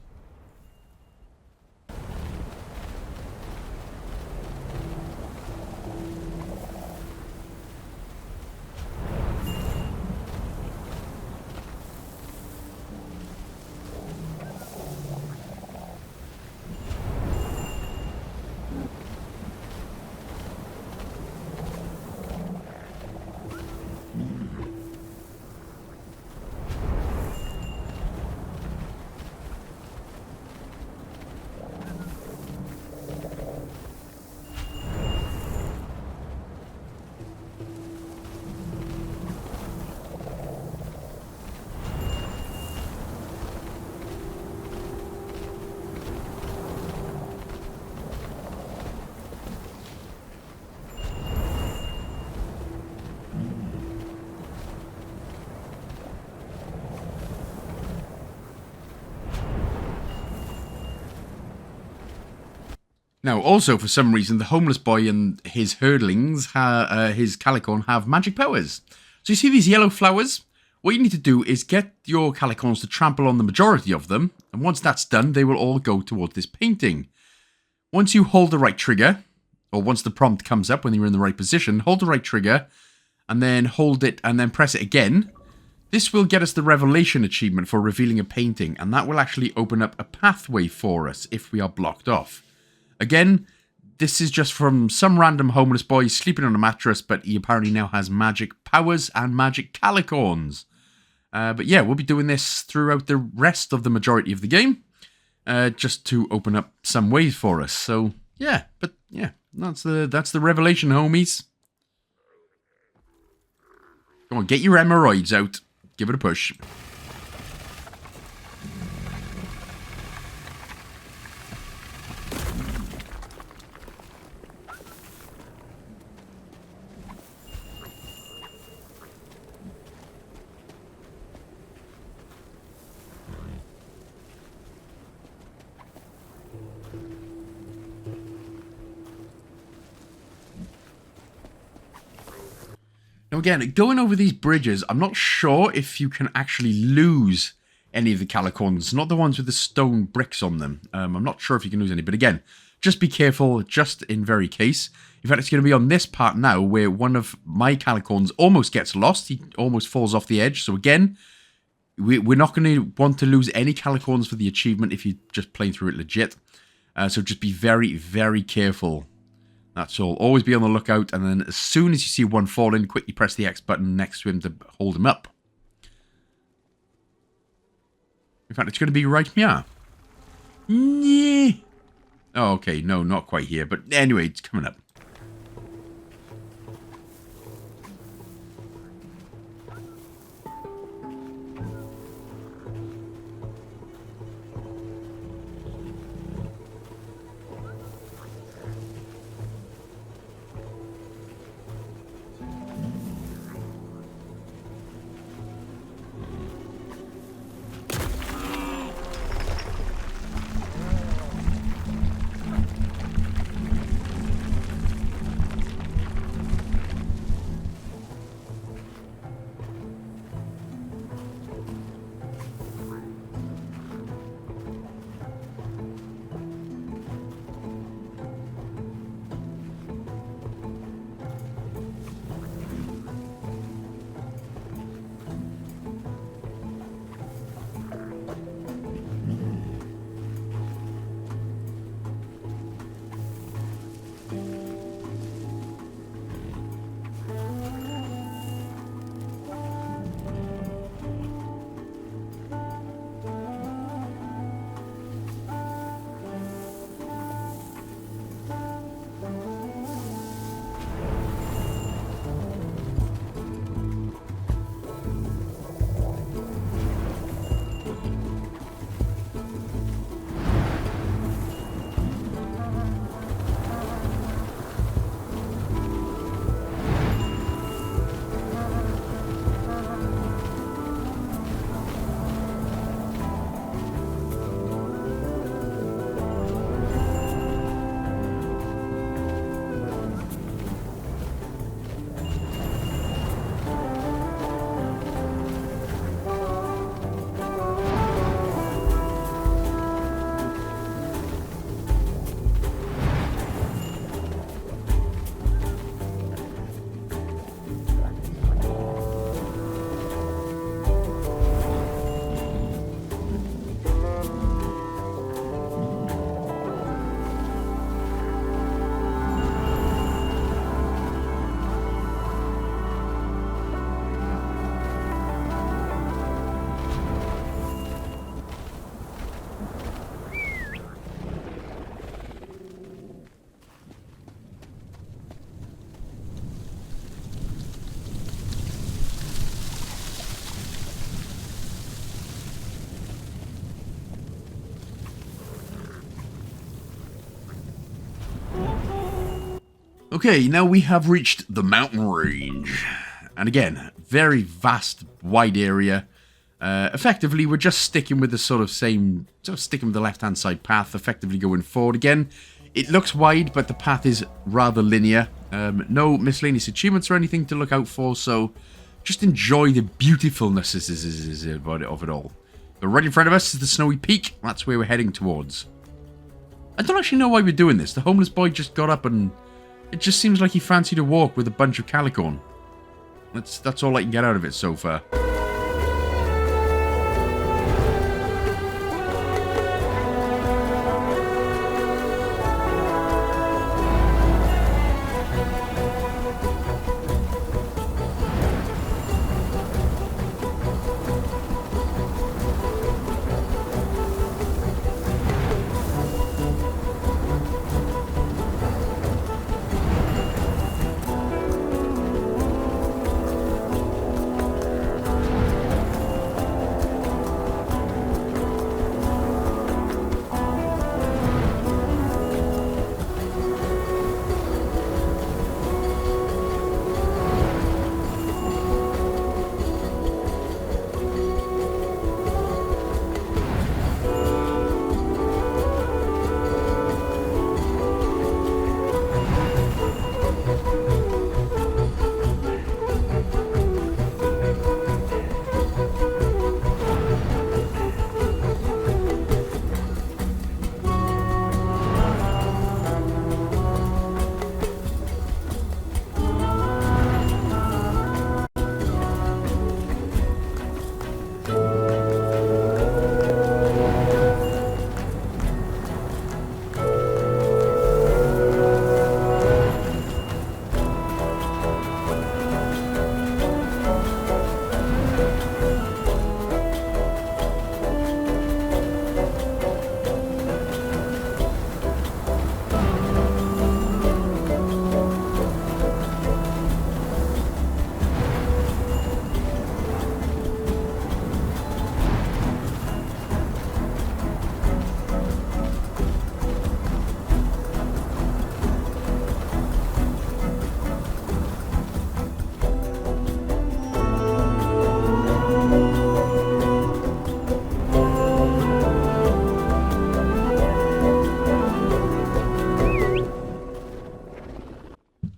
Now, also, for some reason, the homeless boy and his herdlings, his calicorn, have magic powers. So you see these yellow flowers? What you need to do is get your calicorns to trample on the majority of them, and once that's done, they will all go towards this painting. Once you hold the right trigger, or once the prompt comes up when you're in the right position, hold the right trigger, and then hold it, and then press it again. This will get us the revelation achievement for revealing a painting, and that will actually open up a pathway for us if we are blocked off. Again, this is just from some random homeless boy sleeping on a mattress, but he apparently now has magic powers and magic calicorns. But yeah, we'll be doing this throughout the rest of the majority of the game, just to open up some ways for us. So yeah, but yeah, that's the revelation, homies. Come on, get your hemorrhoids out. Give it a push. Now again, going over these bridges, I'm not sure if you can actually lose any of the calicorns, not the ones with the stone bricks on them. I'm not sure if you can lose any, but again, just be careful, just in very case. In fact, it's going to be on this part now where one of my calicorns almost gets lost. He almost falls off the edge. So again, we're not going to want to lose any calicorns for the achievement if you're just playing through it legit. So just be very, very careful. That's all. Always be on the lookout, and then as soon as you see one fall in, quickly press the X button next to him to hold him up. In fact, it's going to be right here. Yeah. Oh, okay. No, not quite here. But anyway, it's coming up. Okay, now we have reached the mountain range. And again, very vast, wide area. Effectively, we're just sticking with the sticking with the left-hand side path, effectively going forward again. It looks wide, but the path is rather linear. No miscellaneous achievements or anything to look out for, so just enjoy the beautifulness of it all. But right in front of us is the snowy peak. That's where we're heading towards. I don't actually know why we're doing this. The homeless boy just got up and it just seems like he fancied a walk with a bunch of calicorn. That's all I can get out of it so far.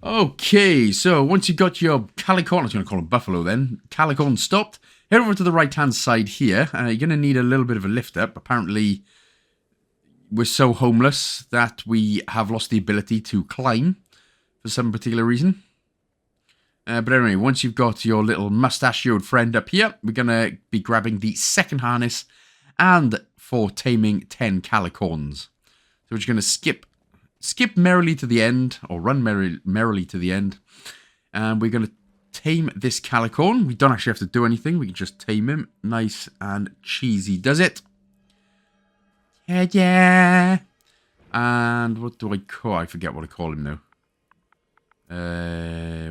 Okay, so once you've got your calicorn, I was going to call him buffalo then, calicorn stopped, head over to the right-hand side here. You're going to need a little bit of a lift up. Apparently, we're so homeless that we have lost the ability to climb for some particular reason. But anyway, once you've got your little mustachioed friend up here, we're going to be grabbing the second harness and for taming 10 calicorns. So we're just going to skip merrily to the end, or run merrily to the end. And we're going to tame this calicorn. We don't actually have to do anything. We can just tame him. Nice and cheesy does it. Yeah. And what do I call? I forget what I call him now.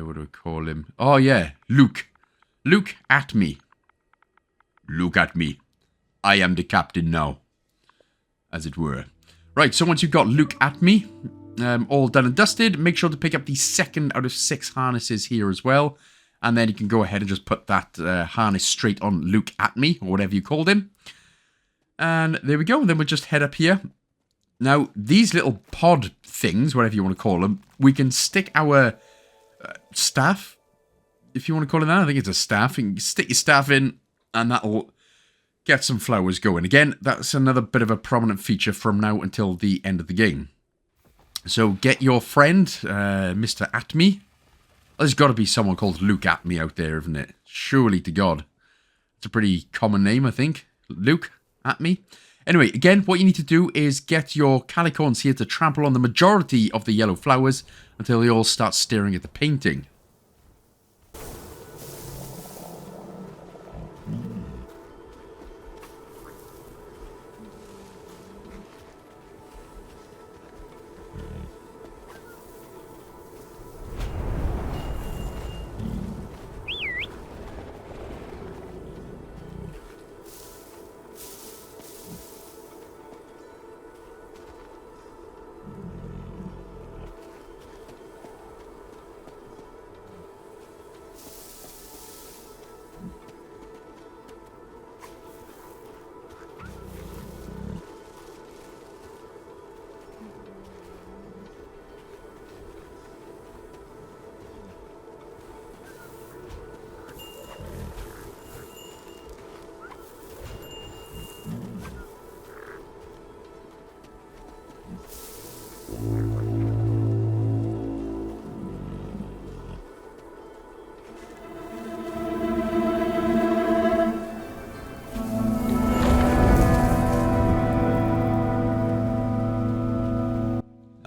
What do I call him? Oh, yeah. Luke. Luke at me. Look at me. I am the captain now. As it were. Right, so once you've got Luke at me, all done and dusted, make sure to pick up the second out of 6 harnesses here as well. And then you can go ahead and just put that harness straight on Luke at me, or whatever you called him. And there we go. And then we'll just head up here. Now, these little pod things, whatever you want to call them, we can stick our staff, if you want to call it that. I think it's a staff. You can stick your staff in, and that'll get some flowers going. Again, that's another bit of a prominent feature from now until the end of the game. So get your friend, Mr. Atme. There's got to be someone called Luke Atme out there, isn't it? Surely to God. It's a pretty common name, I think. Luke Atme. Anyway, again, what you need to do is get your calicorns here to trample on the majority of the yellow flowers until they all start staring at the painting.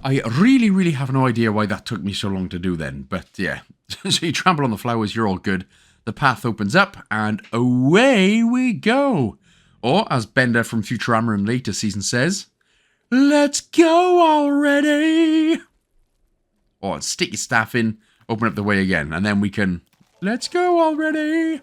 I really, really have no idea why that took me so long to do then. But yeah, so you trample on the flowers, you're all good. The path opens up, and away we go. Or, as Bender from Futurama and later season says, let's go already. Or stick your staff in, open up the way again, and then we can, let's go already.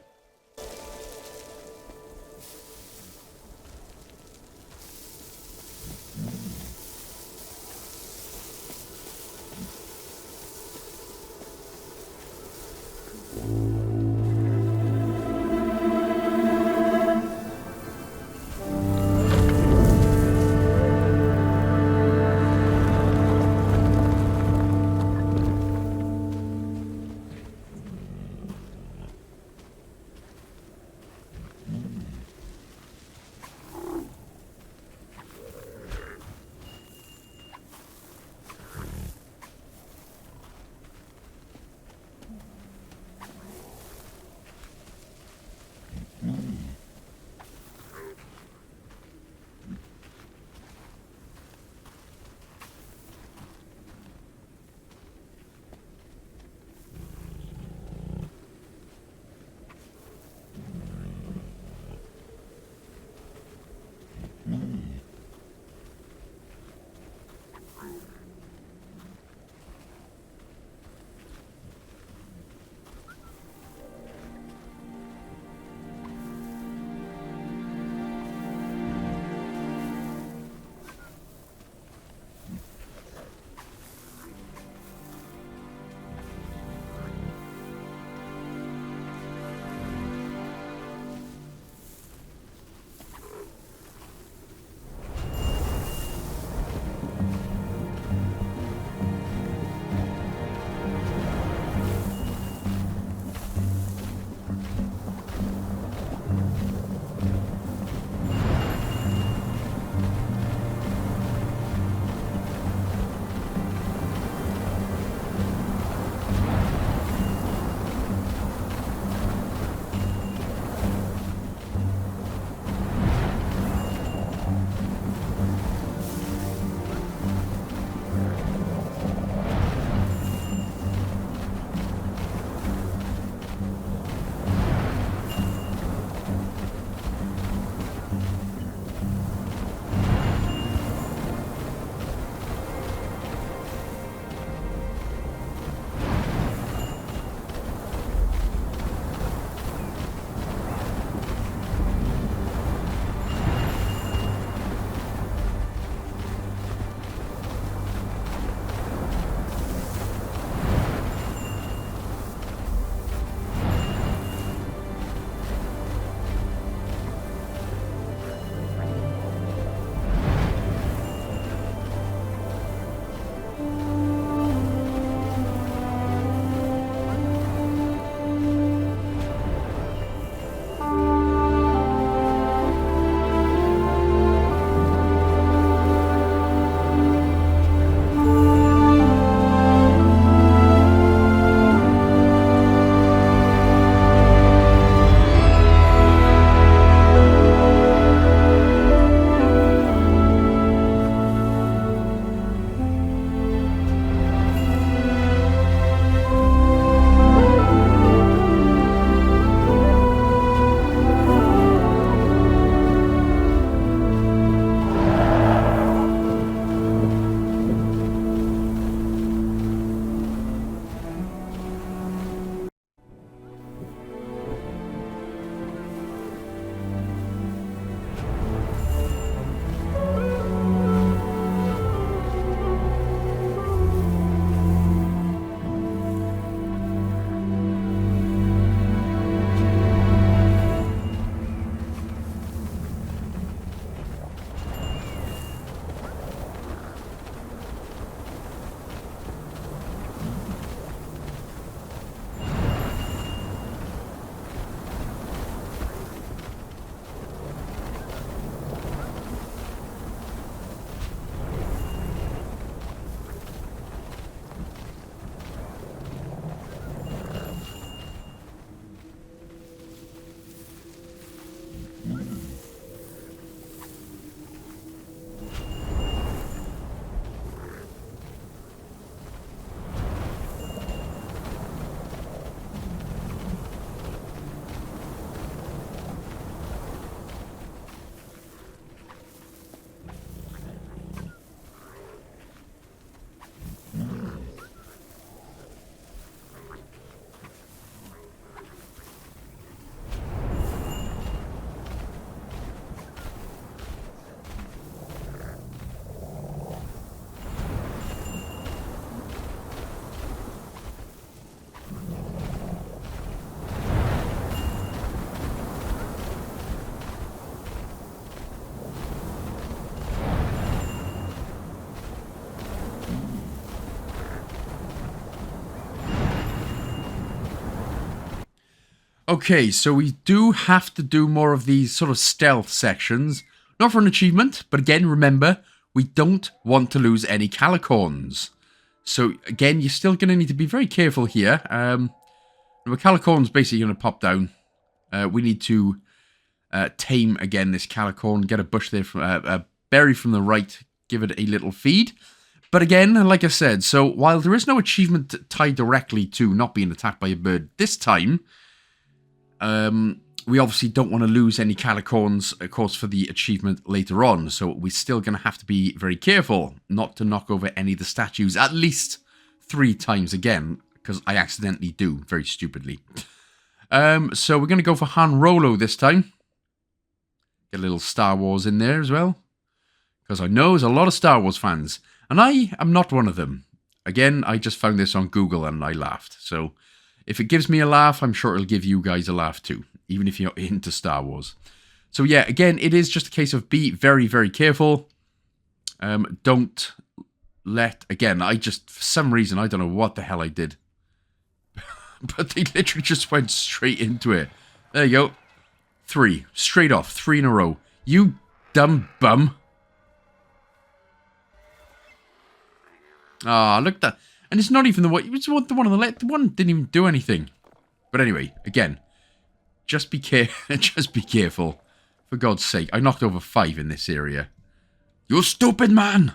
Okay, so we do have to do more of these sort of stealth sections. Not for an achievement, but again, remember, we don't want to lose any calicorns. So again, you're still going to need to be very careful here. The calicorn's basically going to pop down. We need to tame again this calicorn, get a bush there from a berry from the right, give it a little feed. But again, like I said, so while there is no achievement tied directly to not being attacked by a bird this time, we obviously don't want to lose any calicorns, of course, for the achievement later on. So we're still going to have to be very careful not to knock over any of the statues at least 3 times again, because I accidentally do, very stupidly. So we're going to go for Han Rolo this time. Get a little Star Wars in there as well, because I know there's a lot of Star Wars fans, and I am not one of them. Again, I just found this on Google and I laughed. So if it gives me a laugh, I'm sure it'll give you guys a laugh too, even if you're into Star Wars. So yeah, again, it is just a case of be very, very careful. Don't let, again, I just, for some reason, I don't know what the hell I did. But they literally just went straight into it. There you go. 3. Straight off. 3 in a row. You dumb bum. Ah, look at that. And it's not even the one. It's the one on the left. The one didn't even do anything. But anyway, again, just be just be careful. For God's sake, I knocked over 5 in this area. You stupid man!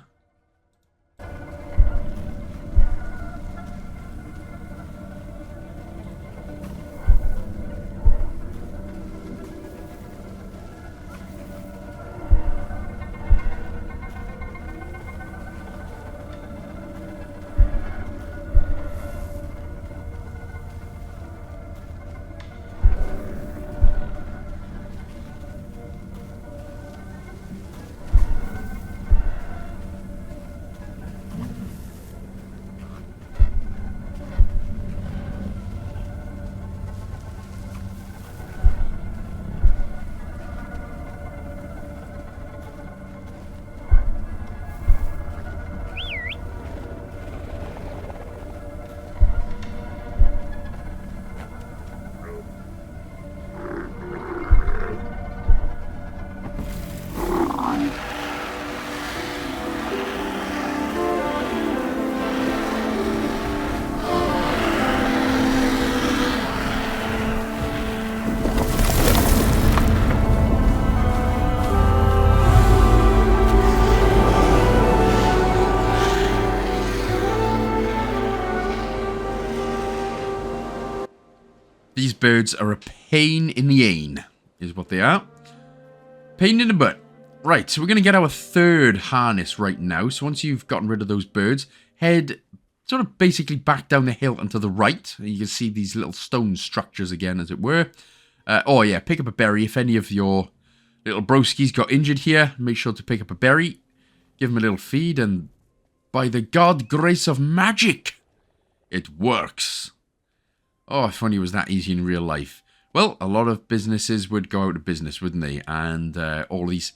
These birds are a pain in the ain, is what they are. Pain in the butt. Right, so we're going to get our 3rd harness right now. So once you've gotten rid of those birds, head sort of basically back down the hill and to the right. You can see these little stone structures again, as it were. Oh yeah, pick up a berry. If any of your little broskies got injured here, make sure to pick up a berry. Give them a little feed, and by the god grace of magic, it works. Oh, if only it was that easy in real life. Well, a lot of businesses would go out of business, wouldn't they? And all these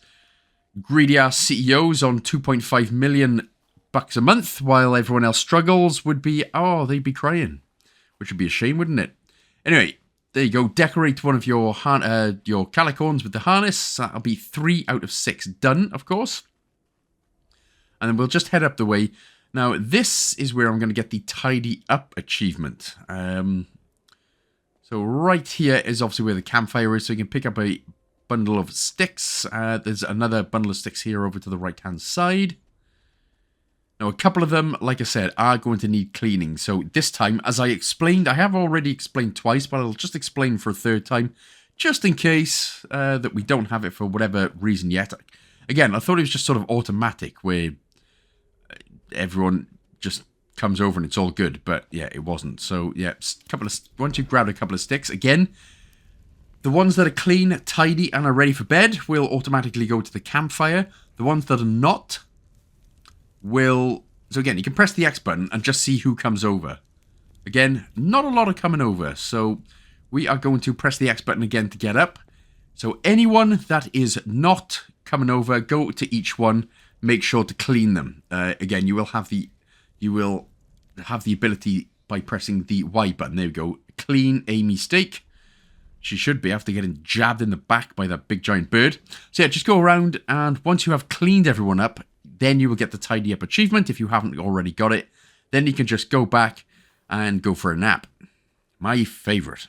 greedy-ass CEOs on 2.5 million bucks a month, while everyone else struggles, would be, oh, they'd be crying. Which would be a shame, wouldn't it? Anyway, there you go. Decorate one of your calicorns with the harness. That'll be 3 out of 6 done, of course. And then we'll just head up the way. Now, this is where I'm going to get the tidy up achievement. So right here is obviously where the campfire is, so you can pick up a bundle of sticks. There's another bundle of sticks here over to the right-hand side. Now, a couple of them, like I said, are going to need cleaning. So this time, as I explained, I have already explained twice, but I'll just explain for a 3rd time, just in case that we don't have it for whatever reason yet. Again, I thought it was just sort of automatic, where everyone just comes over and it's all good, but yeah, it wasn't. So yeah, once you've grabbed a couple of sticks, again, the ones that are clean, tidy, and are ready for bed will automatically go to the campfire. The ones that are not will, so again, you can press the X button and just see who comes over. Again, not a lot are coming over, so we are going to press the X button again to get up. So anyone that is not coming over, go to each one, make sure to clean them. Again, you will have the ability by pressing the Y button. There we go. Clean a mistake. she should be after getting jabbed in the back by that big giant bird. So yeah, just go around, and once you have cleaned everyone up, then you will get the tidy up achievement if you haven't already got it. Then you can just go back and go for a nap. My favourite.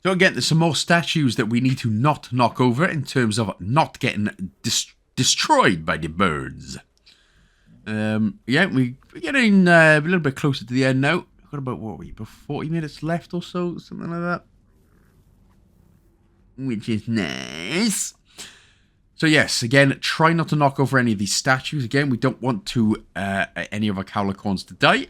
So again, there's some more statues that we need to not knock over in terms of not getting destroyed by the birds. Yeah, we're getting a little bit closer to the end now. I've got about, what are we, about 40 minutes left or so, something like that. Which is nice. So yes, again, try not to knock over any of these statues. Again, we don't want to any of our Calicorns to die.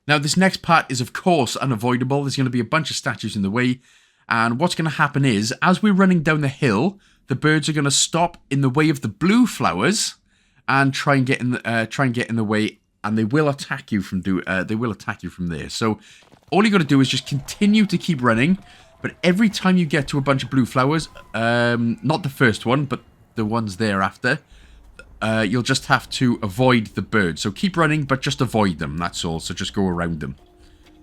Now, this next part is, of course, unavoidable. There's going to be a bunch of statues in the way. And what's going to happen is, as we're running down the hill, the birds are going to stop in the way of the blue flowers and try and get in the way, and they will attack you from there. So all you got to do is just continue to keep running, but every time you get to a bunch of blue flowers, not the first one, but the ones thereafter, you'll just have to avoid the birds. So keep running, but just avoid them, that's all. So just go around them.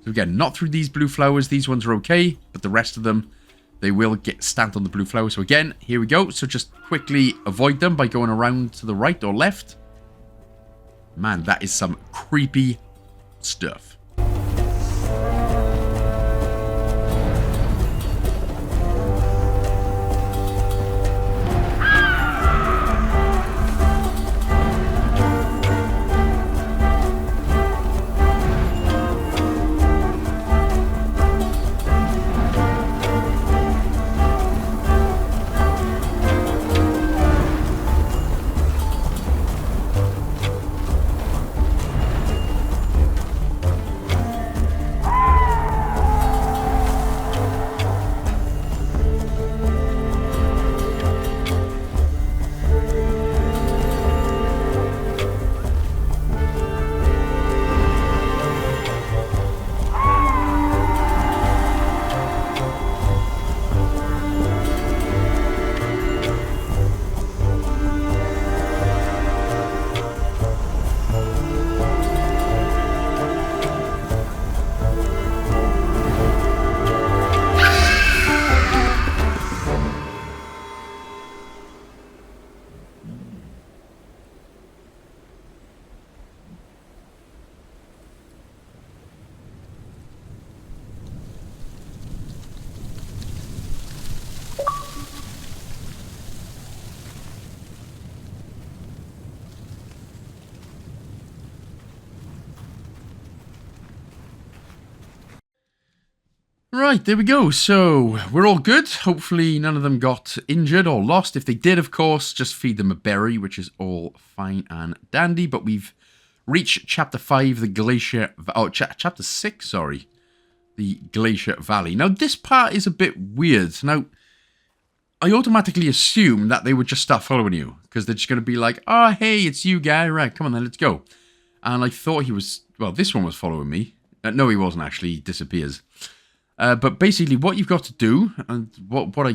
So again, not through these blue flowers. These ones are okay, but the rest of them, they will get stamped on the blue flowers. So again, here we go. So just quickly avoid them by going around to the right or left. Man, that is some creepy stuff. Right, there we go. So we're all good. Hopefully none of them got injured or lost. If they did, of course, just feed them a berry, which is all fine and dandy. But we've reached Chapter 5, the Glacier... Oh, Chapter 6, sorry. The Glacier Valley. Now, this part is a bit weird. Now, I automatically assume that they would just start following you. Because they're just going to be like, oh, hey, it's you, guy. Right, come on then, let's go. And I thought he was... Well, this one was following me. No, he wasn't, actually. He disappears. But basically, what you've got to do, and what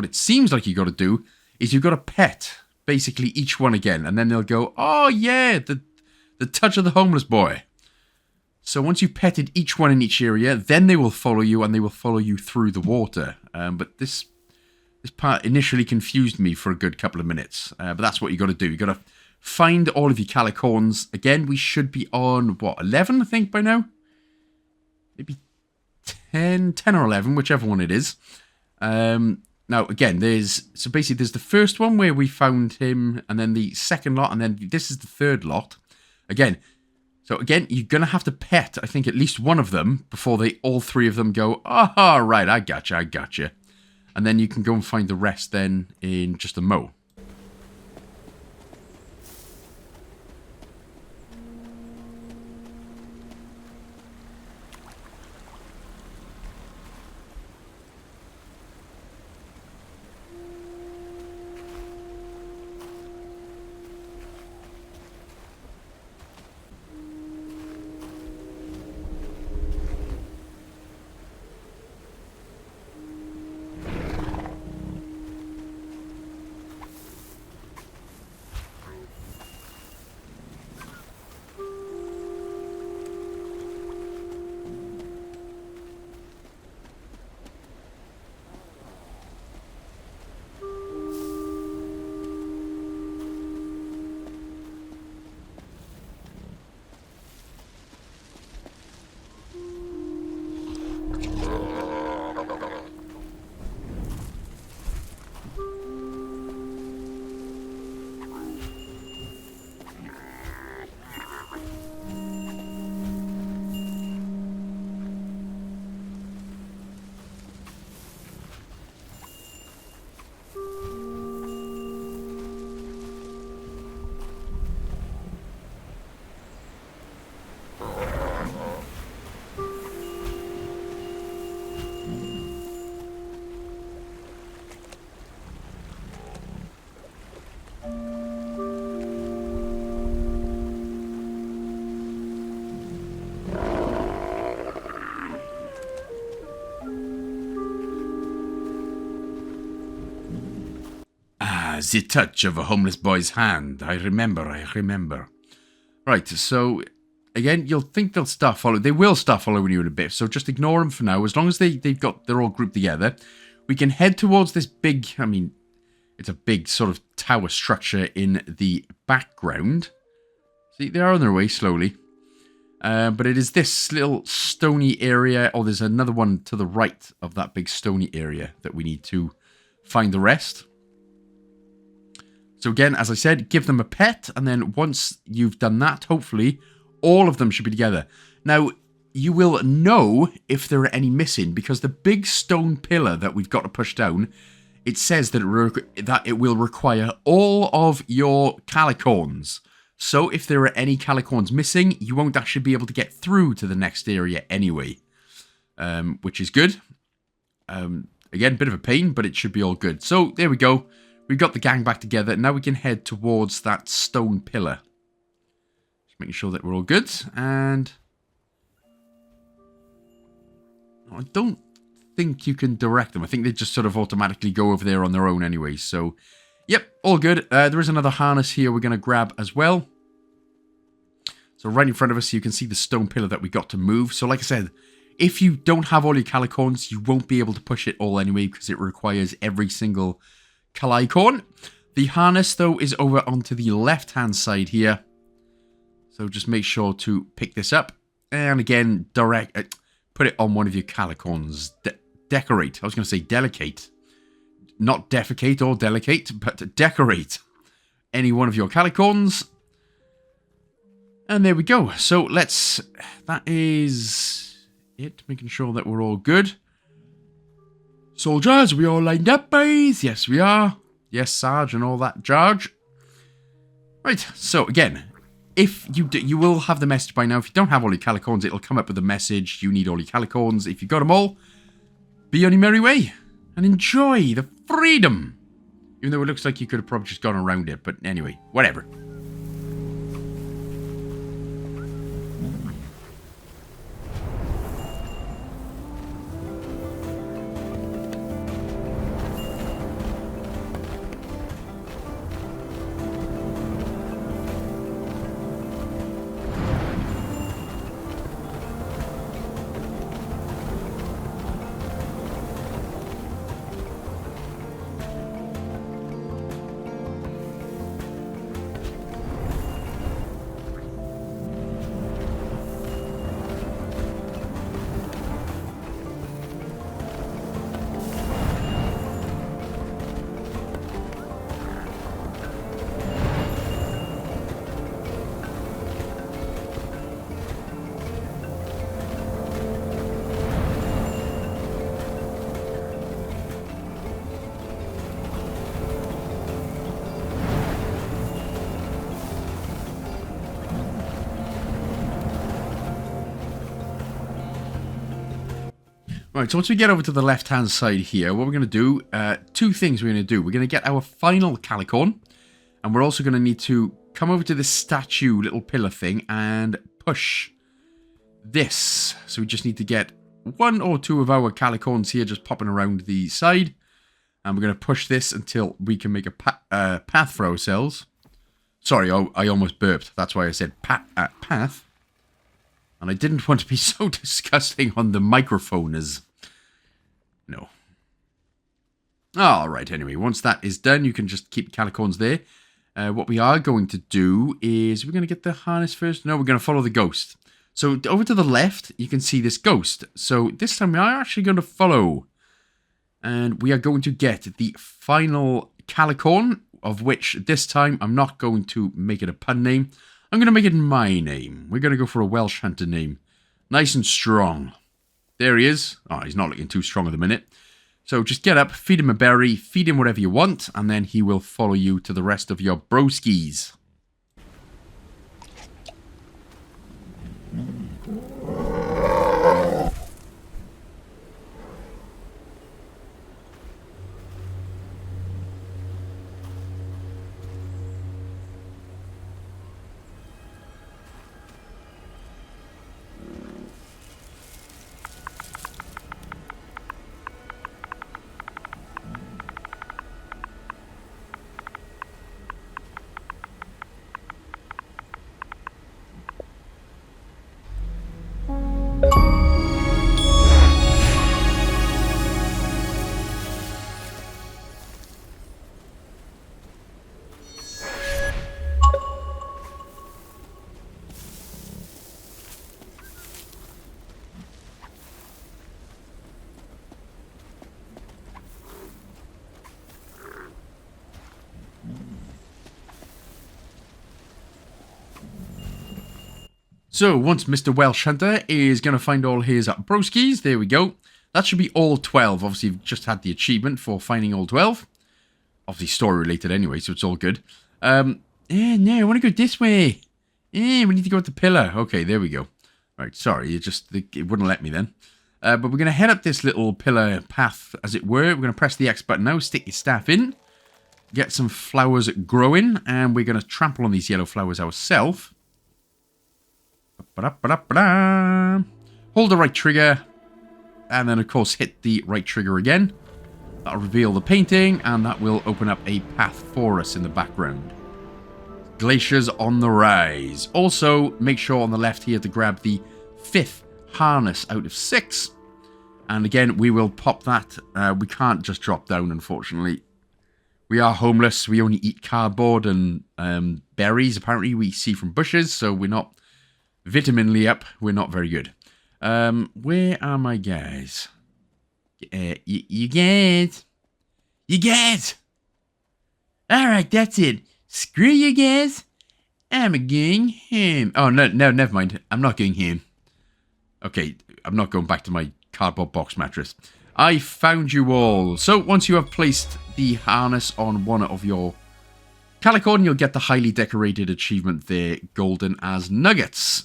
it seems like you've got to do, is you've got to pet, basically, each one again. And then they'll go, oh, yeah, the touch of the homeless boy. So once you've petted each one in each area, then they will follow you, and they will follow you through the water. But this part initially confused me for a good couple of minutes. But that's what you've got to do. You've got to find all of your calicorns. Again, we should be on, 11, I think, by now? Maybe 10 or 11, whichever one it is. Now, again, there's the first one where we found him, and then the second lot, and then this is the third lot. Again, you're going to have to pet, I think, at least one of them before all three of them go, oh, right, I gotcha. And then you can go and find the rest then in just a mo. Ah, the touch of a homeless boy's hand. I remember. Right, so again, you'll think they'll start following. They will start following you in a bit, so just ignore them for now. As long as they're all grouped together, we can head towards this big, I mean, it's a big sort of tower structure in the background. See, they are on their way slowly. But it is this little stony area, or there's another one to the right of that big stony area that we need to find the rest. So again, as I said, give them a pet, and then once you've done that, hopefully, all of them should be together. Now, you will know if there are any missing, because the big stone pillar that we've got to push down, it says that it will require all of your calicorns. So if there are any calicorns missing, you won't actually be able to get through to the next area anyway, which is good. Again, bit of a pain, but it should be all good. So there we go. We've got the gang back together. Now we can head towards that stone pillar. Just making sure that we're all good. And I don't think you can direct them. I think they just sort of automatically go over there on their own anyway. So, yep, all good. There is another harness here we're going to grab as well. So right in front of us, you can see the stone pillar that we got to move. So like I said, if you don't have all your calicorns, you won't be able to push it all anyway, because it requires every single calicorn. The harness, though, is over onto the left-hand side here. So just make sure to pick this up. And again, put it on one of your calicorns. Decorate. I was going to say delicate. Not defecate or delicate, but decorate any one of your calicorns. And there we go. So that is it. Making sure that we're all good. Soldiers, we all lined up, boys? Yes, we are. Yes, Sarge, and all that charge. Right, so again, if you will have the message by now. If you don't have all your calicorns, it'll come up with a message. You need all your calicorns. If you got them all, be on your merry way and enjoy the freedom. Even though it looks like you could have probably just gone around it. But anyway, whatever. Right, so once we get over to the left-hand side here, what we're going to do, two things we're going to do. We're going to get our final calicorn, and we're also going to need to come over to this statue little pillar thing and push this. So we just need to get one or two of our calicorns here just popping around the side, and we're going to push this until we can make a path for ourselves. Sorry, I almost burped. That's why I said path. And I didn't want to be so disgusting on the microphone as... No. Alright, anyway, once that is done, you can just keep calicorns there. What we are going to do is... We're going to get the harness first? No, we're going to follow the ghost. So, over to the left, you can see this ghost. So, this time we are actually going to follow. And we are going to get the final calicorn, of which this time I'm not going to make it a pun name. I'm going to make it my name. We're going to go for a Welsh hunter name. Nice and strong. There he is. Oh, he's not looking too strong at the minute. So just get up, feed him a berry, feed him whatever you want, and then he will follow you to the rest of your broskies. So once Mr. Welsh Hunter is going to find all his broskies, there we go. That should be all 12. Obviously, you've just had the achievement for finding all 12. Obviously, story related anyway, so it's all good. No, I want to go this way. We need to go up the pillar. Okay, there we go. Right, sorry, it wouldn't let me then. But we're going to head up this little pillar path, as it were. We're going to press the X button now, stick your staff in, get some flowers growing, and we're going to trample on these yellow flowers ourselves. Hold the right trigger, and then, of course, hit the right trigger again. That'll reveal the painting, and that will open up a path for us in the background. Glacier's on the rise. Also, make sure on the left here to grab the 5th harness out of 6. And again, we will pop that. We can't just drop down, unfortunately. We are homeless. We only eat cardboard and berries, apparently, we see from bushes. So we're not vitaminly up. We're not very good. Where are my guys? You guys? You guys? Alright, that's it. Screw you guys. I'm going home. Oh, no, never mind. I'm not going home. Okay, I'm not going back to my cardboard box mattress. I found you all. So, once you have placed the harness on one of your Calicorn, you'll get the highly decorated achievement there, golden as nuggets.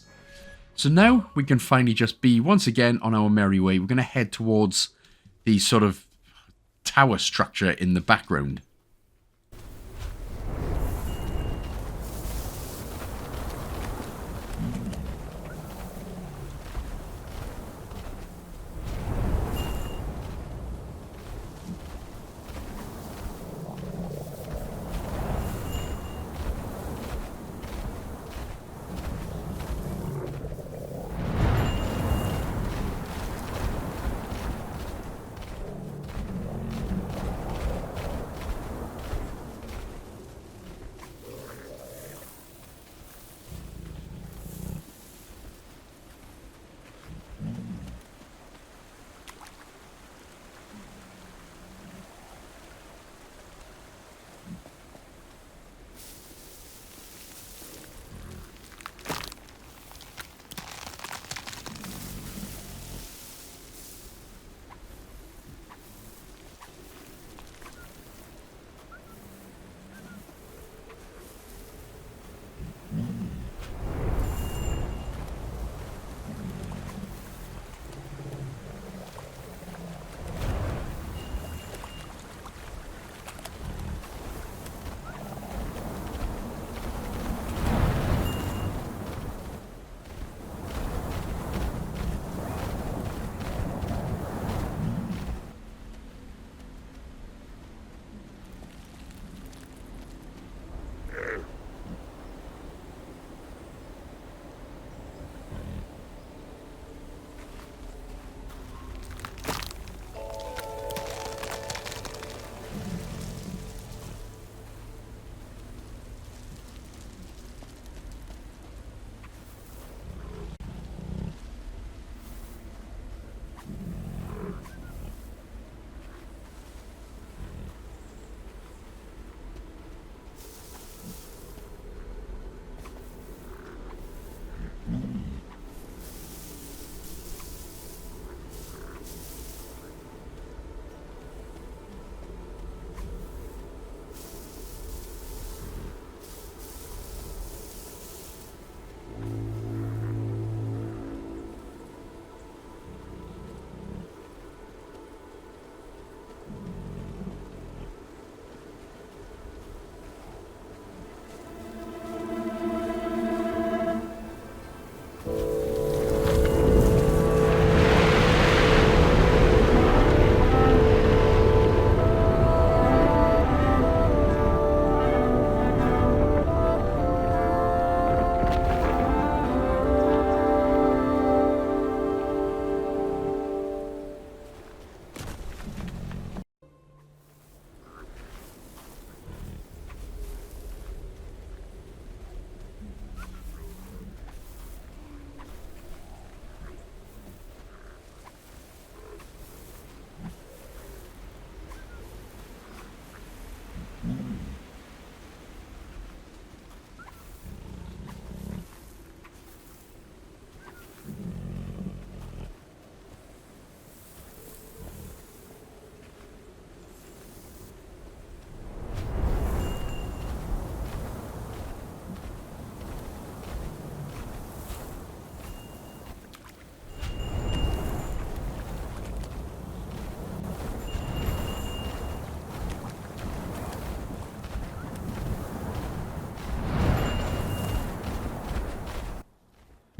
So now we can finally just be, once again, on our merry way. We're going to head towards the sort of tower structure in the background.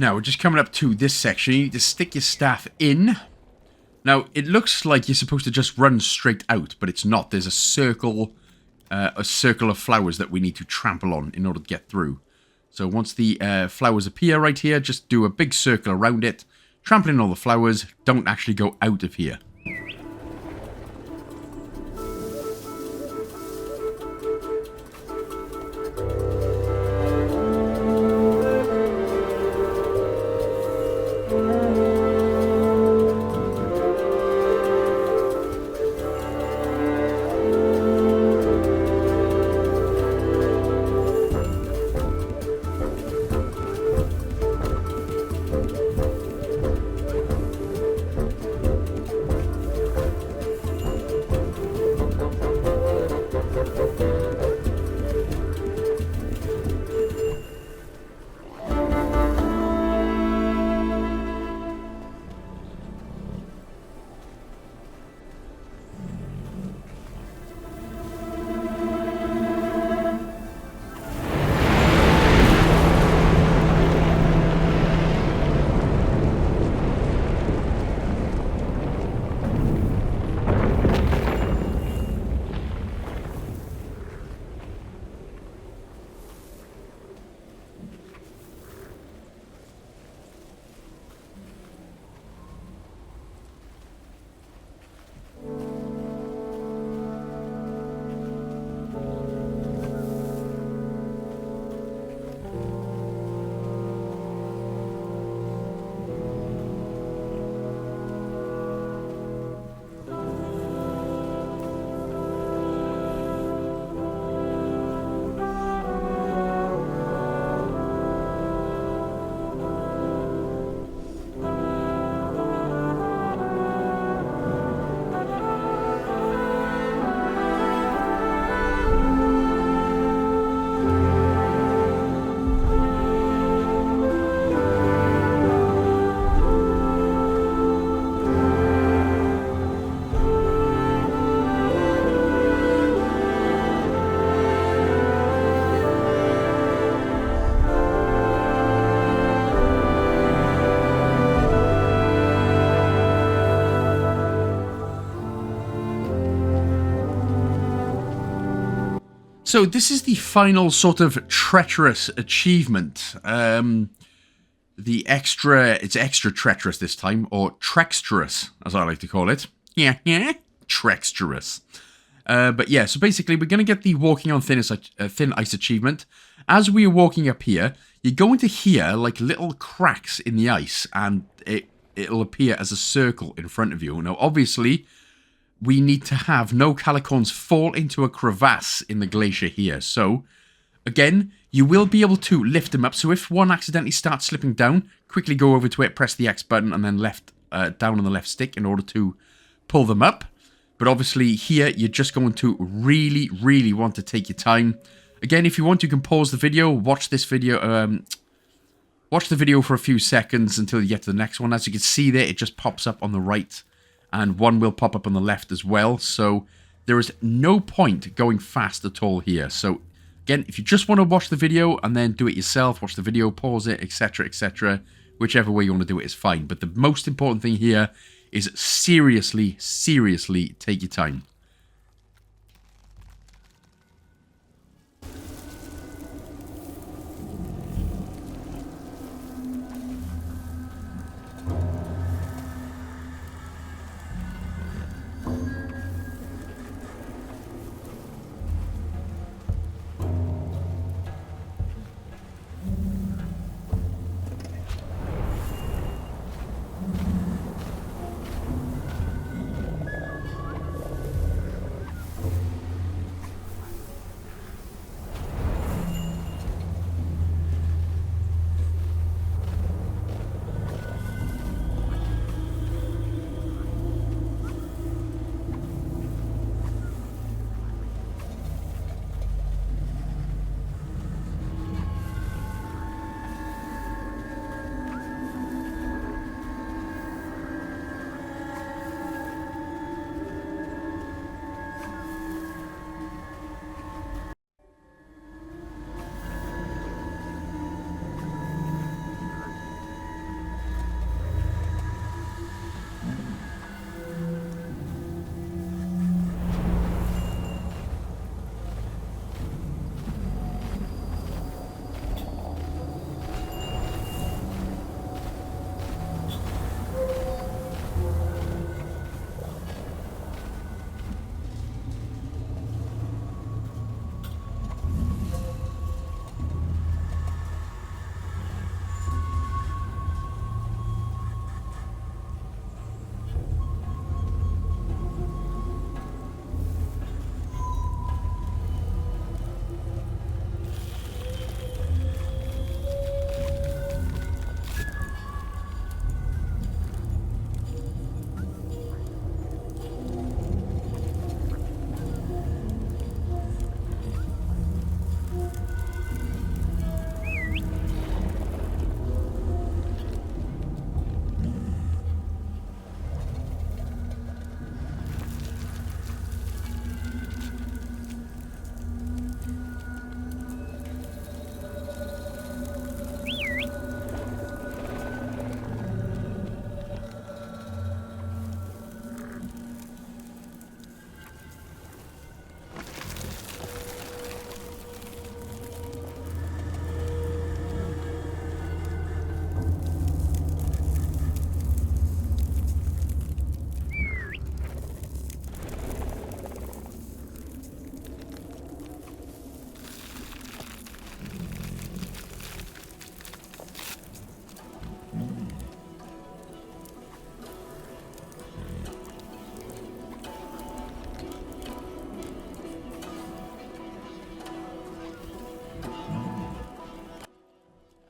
Now, we're just coming up to this section. You need to stick your staff in. Now, it looks like you're supposed to just run straight out, but it's not. There's a circle of flowers that we need to trample on in order to get through. So once the flowers appear right here, just do a big circle around it. Trample in all the flowers. Don't actually go out of here. So this is the final sort of treacherous achievement. It's extra treacherous this time, or trexterous, as I like to call it. Yeah, trexterous. But yeah, so basically we're going to get the walking on thin ice achievement. As we are walking up here, you're going to hear like little cracks in the ice, and it'll appear as a circle in front of you. Now, obviously, we need to have no calicorns fall into a crevasse in the glacier here. So, again, you will be able to lift them up. So if one accidentally starts slipping down, quickly go over to it, press the X button, and then down on the left stick in order to pull them up. But obviously here, you're just going to really, really want to take your time. Again, if you want, you can pause the video, watch this video, watch the video for a few seconds until you get to the next one. As you can see there, it just pops up on the right, and one will pop up on the left as well. So there is no point going fast at all here. So again, if you just want to watch the video and then do it yourself, watch the video, pause it, etc., etc., whichever way you want to do it is fine. But the most important thing here is seriously, seriously take your time.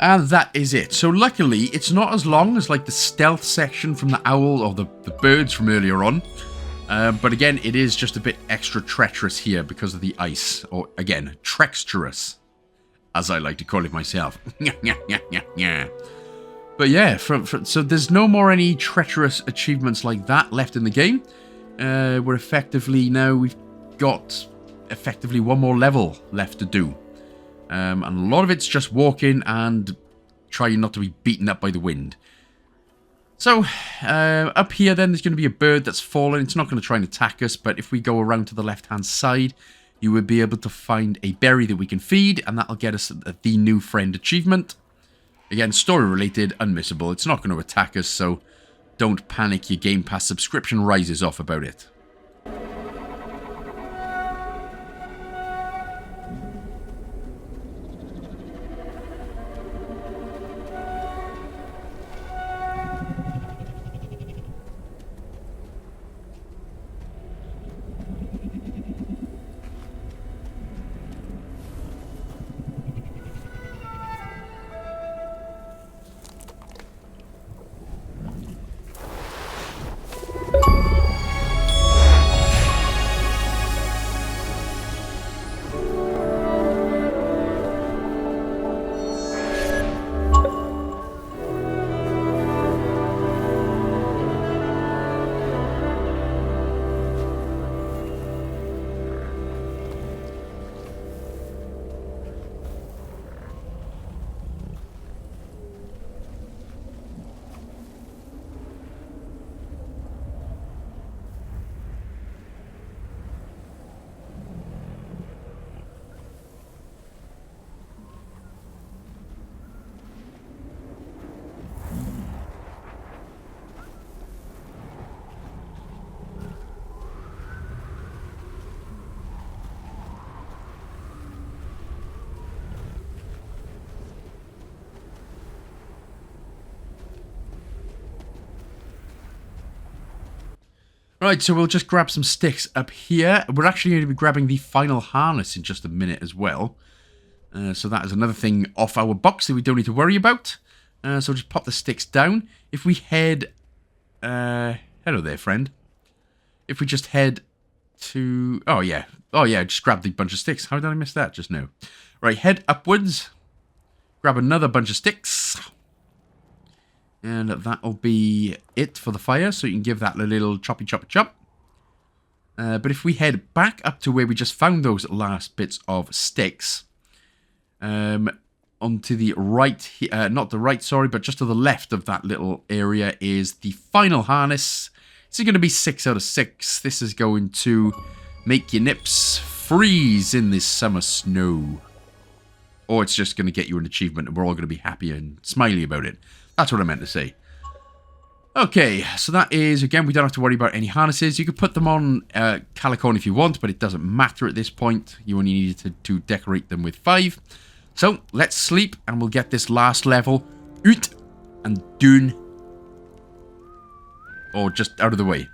And that is it. So luckily, it's not as long as like the stealth section from the owl or the birds from earlier on. But again, it is just a bit extra treacherous here because of the ice. Or again, trexturous, as I like to call it myself. But yeah, so there's no more any treacherous achievements like that left in the game. We're effectively now, we've got effectively one more level left to do. And a lot of it's just walking and trying not to be beaten up by the wind. So, up here then, there's going to be a bird that's fallen. It's not going to try and attack us, but if we go around to the left-hand side, you will be able to find a berry that we can feed, and that'll get us the new friend achievement. Again, story-related, unmissable. It's not going to attack us, so don't panic. Your Game Pass subscription rises off about it. Right, so we'll just grab some sticks up here. We're actually going to be grabbing the final harness in just a minute as well. So that is another thing off our box that we don't need to worry about. So just pop the sticks down. If we head... hello there, friend. If we just head to... Oh, yeah. Oh, yeah, just grab the bunch of sticks. How did I miss that just now? Right, head upwards. Grab another bunch of sticks. And that'll be it for the fire. So you can give that a little choppy chop chop. But if we head back up to where we just found those last bits of sticks... onto the right, not the right, sorry, but just to the left of that little area is the final harness. It's going to be 6 out of 6. This is going to make your nips freeze in this summer snow. Or it's just going to get you an achievement and we're all going to be happy and smiley about it. That's what I meant to say. Okay, so that is, again, we don't have to worry about any harnesses. You could put them on Calicorn if you want, but it doesn't matter at this point. You only need to decorate them with 5. So, let's sleep, and we'll get this last level out and done. Or just out of the way.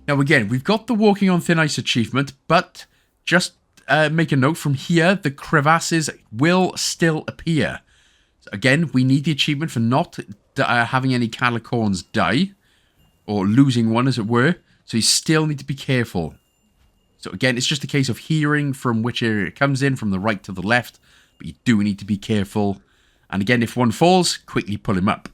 Now again, we've got the walking on thin ice achievement, but just make a note from here, the crevasses will still appear. So again, we need the achievement for not having any calicorns die, or losing one as it were, so you still need to be careful. So again, it's just a case of hearing from which area it comes in, from the right to the left, but you do need to be careful. And again, if one falls, quickly pull him up.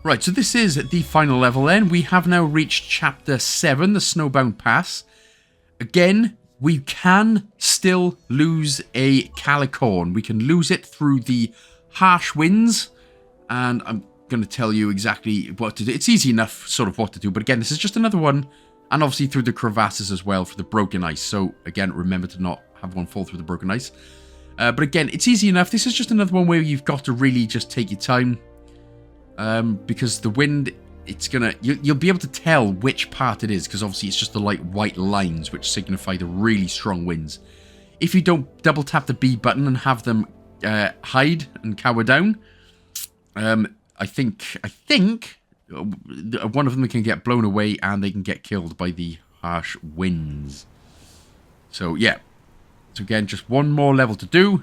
Right, so this is the final level then. We have now reached Chapter 7, the Snowbound Pass. Again, we can still lose a calicorn. We can lose it through the harsh winds, and I'm going to tell you exactly what to do. It's easy enough sort of what to do, but again, this is just another one, and obviously through the crevasses as well for the broken ice. So again, remember to not have one fall through the broken ice. But again, it's easy enough. This is just another one where you've got to really just take your time. Because the wind, it's gonna, you'll be able to tell which part it is, because obviously it's just the light white lines which signify the really strong winds. If you don't double tap the B button and have them hide and cower down, I think one of them can get blown away and they can get killed by the harsh winds. So yeah, so again, just one more level to do.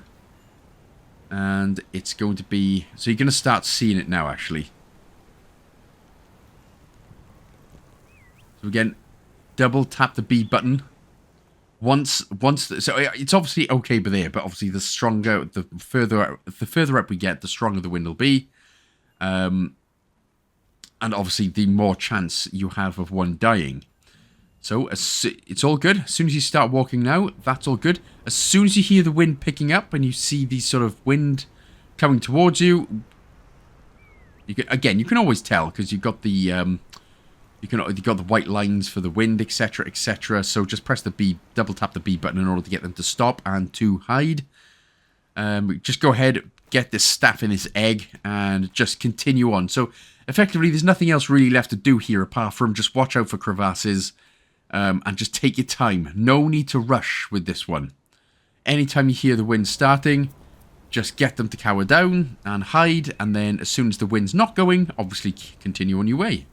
And it's going to be... So you're going to start seeing it now, actually. So again, double tap the B button. So it's obviously okay by there, but obviously the stronger, the further up we get, the stronger the wind will be. And obviously the more chance you have of one dying. So it's all good. As soon as you start walking now, that's all good. As soon as you hear the wind picking up and you see these sort of wind coming towards you, you can always tell because you've got the you've got the white lines for the wind, etc., etc. So just press the B, double tap the B button in order to get them to stop and to hide. Just go ahead, get this staff in this egg, and just continue on. So effectively, there's nothing else really left to do here apart from just watch out for crevasses. And just take your time. No need to rush with this one. Anytime you hear the wind starting, just get them to cower down and hide. And then as soon as the wind's not going, obviously continue on your way.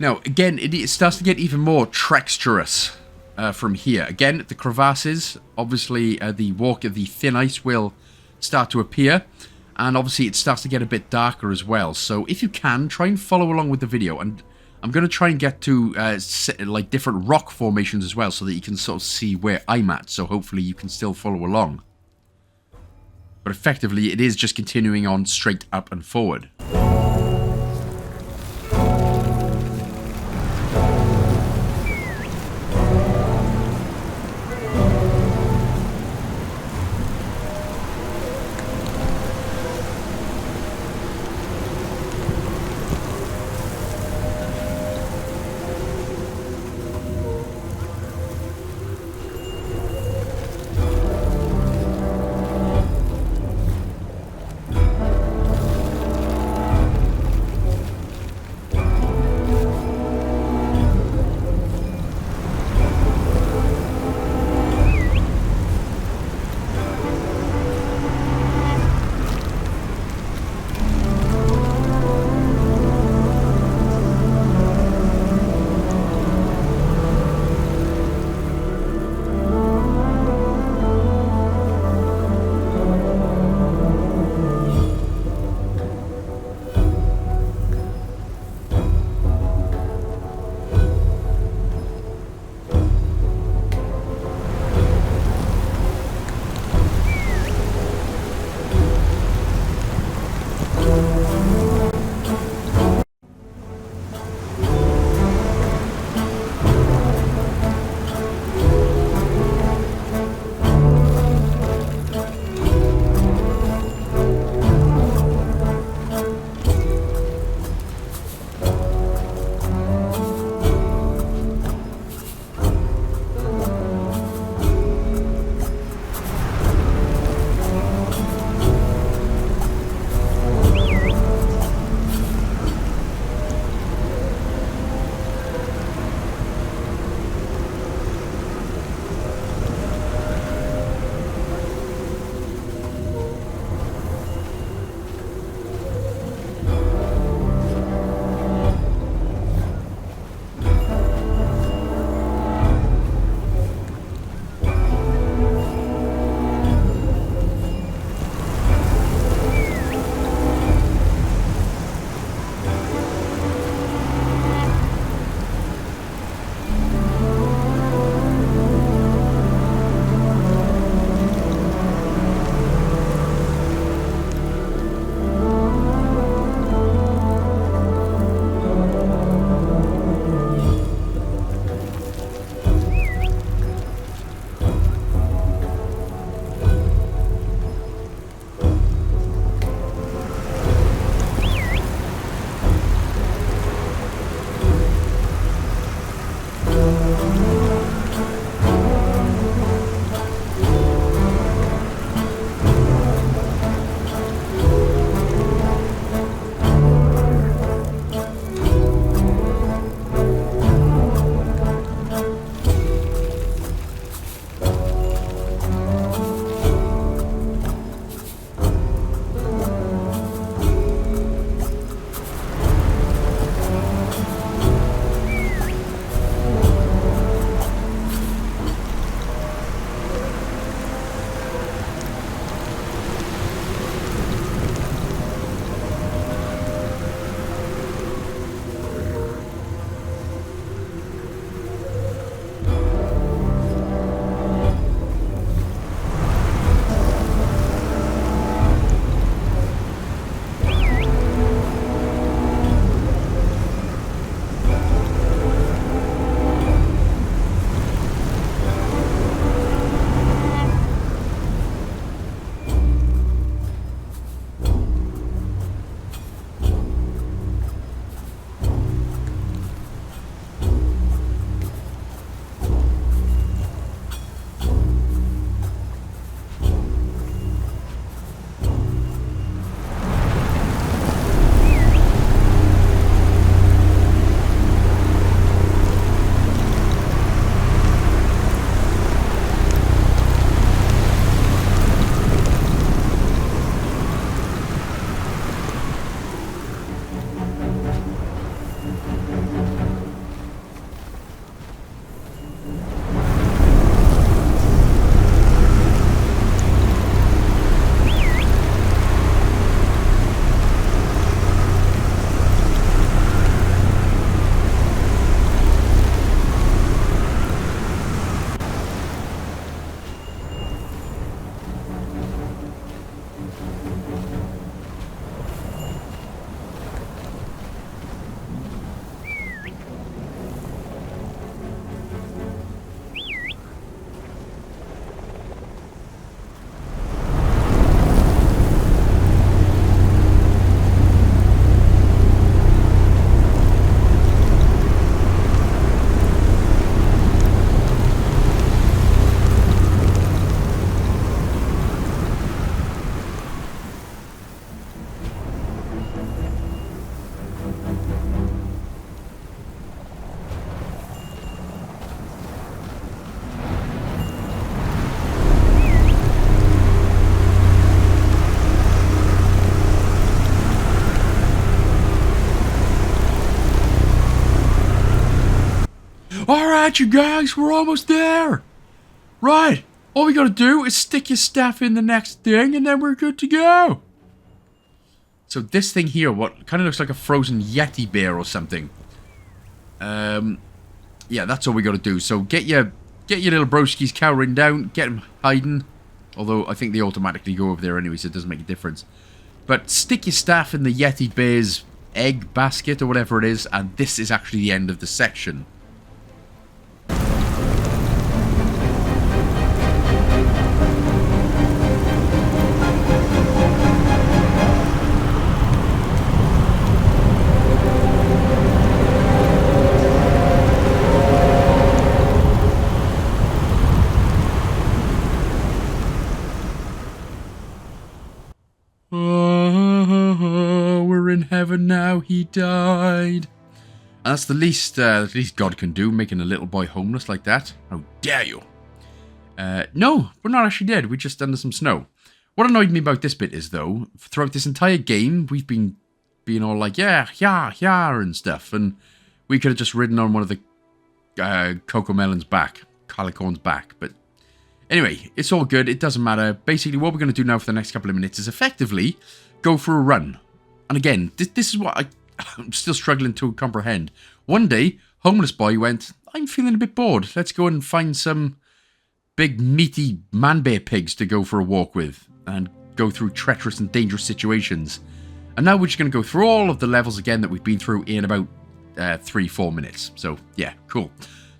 Now, again, it starts to get even more treacherous from here. Again, the crevasses, obviously the thin ice will start to appear. And obviously it starts to get a bit darker as well. So if you can, try and follow along with the video. And I'm going to try and get to like different rock formations as well, so that you can sort of see where I'm at. So hopefully you can still follow along. But effectively, it is just continuing on straight up and forward. Right, you guys, we're almost there. Right, all we gotta do is stick your staff in the next thing and then we're good to go. So this thing here, what kind of looks like a frozen Yeti bear or something. Yeah, that's all we gotta do. So get your little broskies cowering down, get them hiding. Although I think they automatically go over there anyway, so it doesn't make a difference. But stick your staff in the Yeti bear's egg basket or whatever it is, and this is actually the end of the section. We're in heaven now, he died. And that's the least God can do, making a little boy homeless like that. How dare you? No, we're not actually dead. We're just under some snow. What annoyed me about this bit is, though, throughout this entire game, we've been being all like, yeah, and stuff. And we could have just ridden on one of the Cocomelon's back, Calicorn's back. But anyway, it's all good. It doesn't matter. Basically, what we're going to do now for the next couple of minutes is effectively go for a run. And again, this is what I'm still struggling to comprehend. One day, homeless boy went, I'm feeling a bit bored. Let's go and find some big, meaty man-bear pigs to go for a walk with and go through treacherous and dangerous situations. And now we're just going to go through all of the levels again that we've been through in about 3-4 minutes. So, yeah, cool.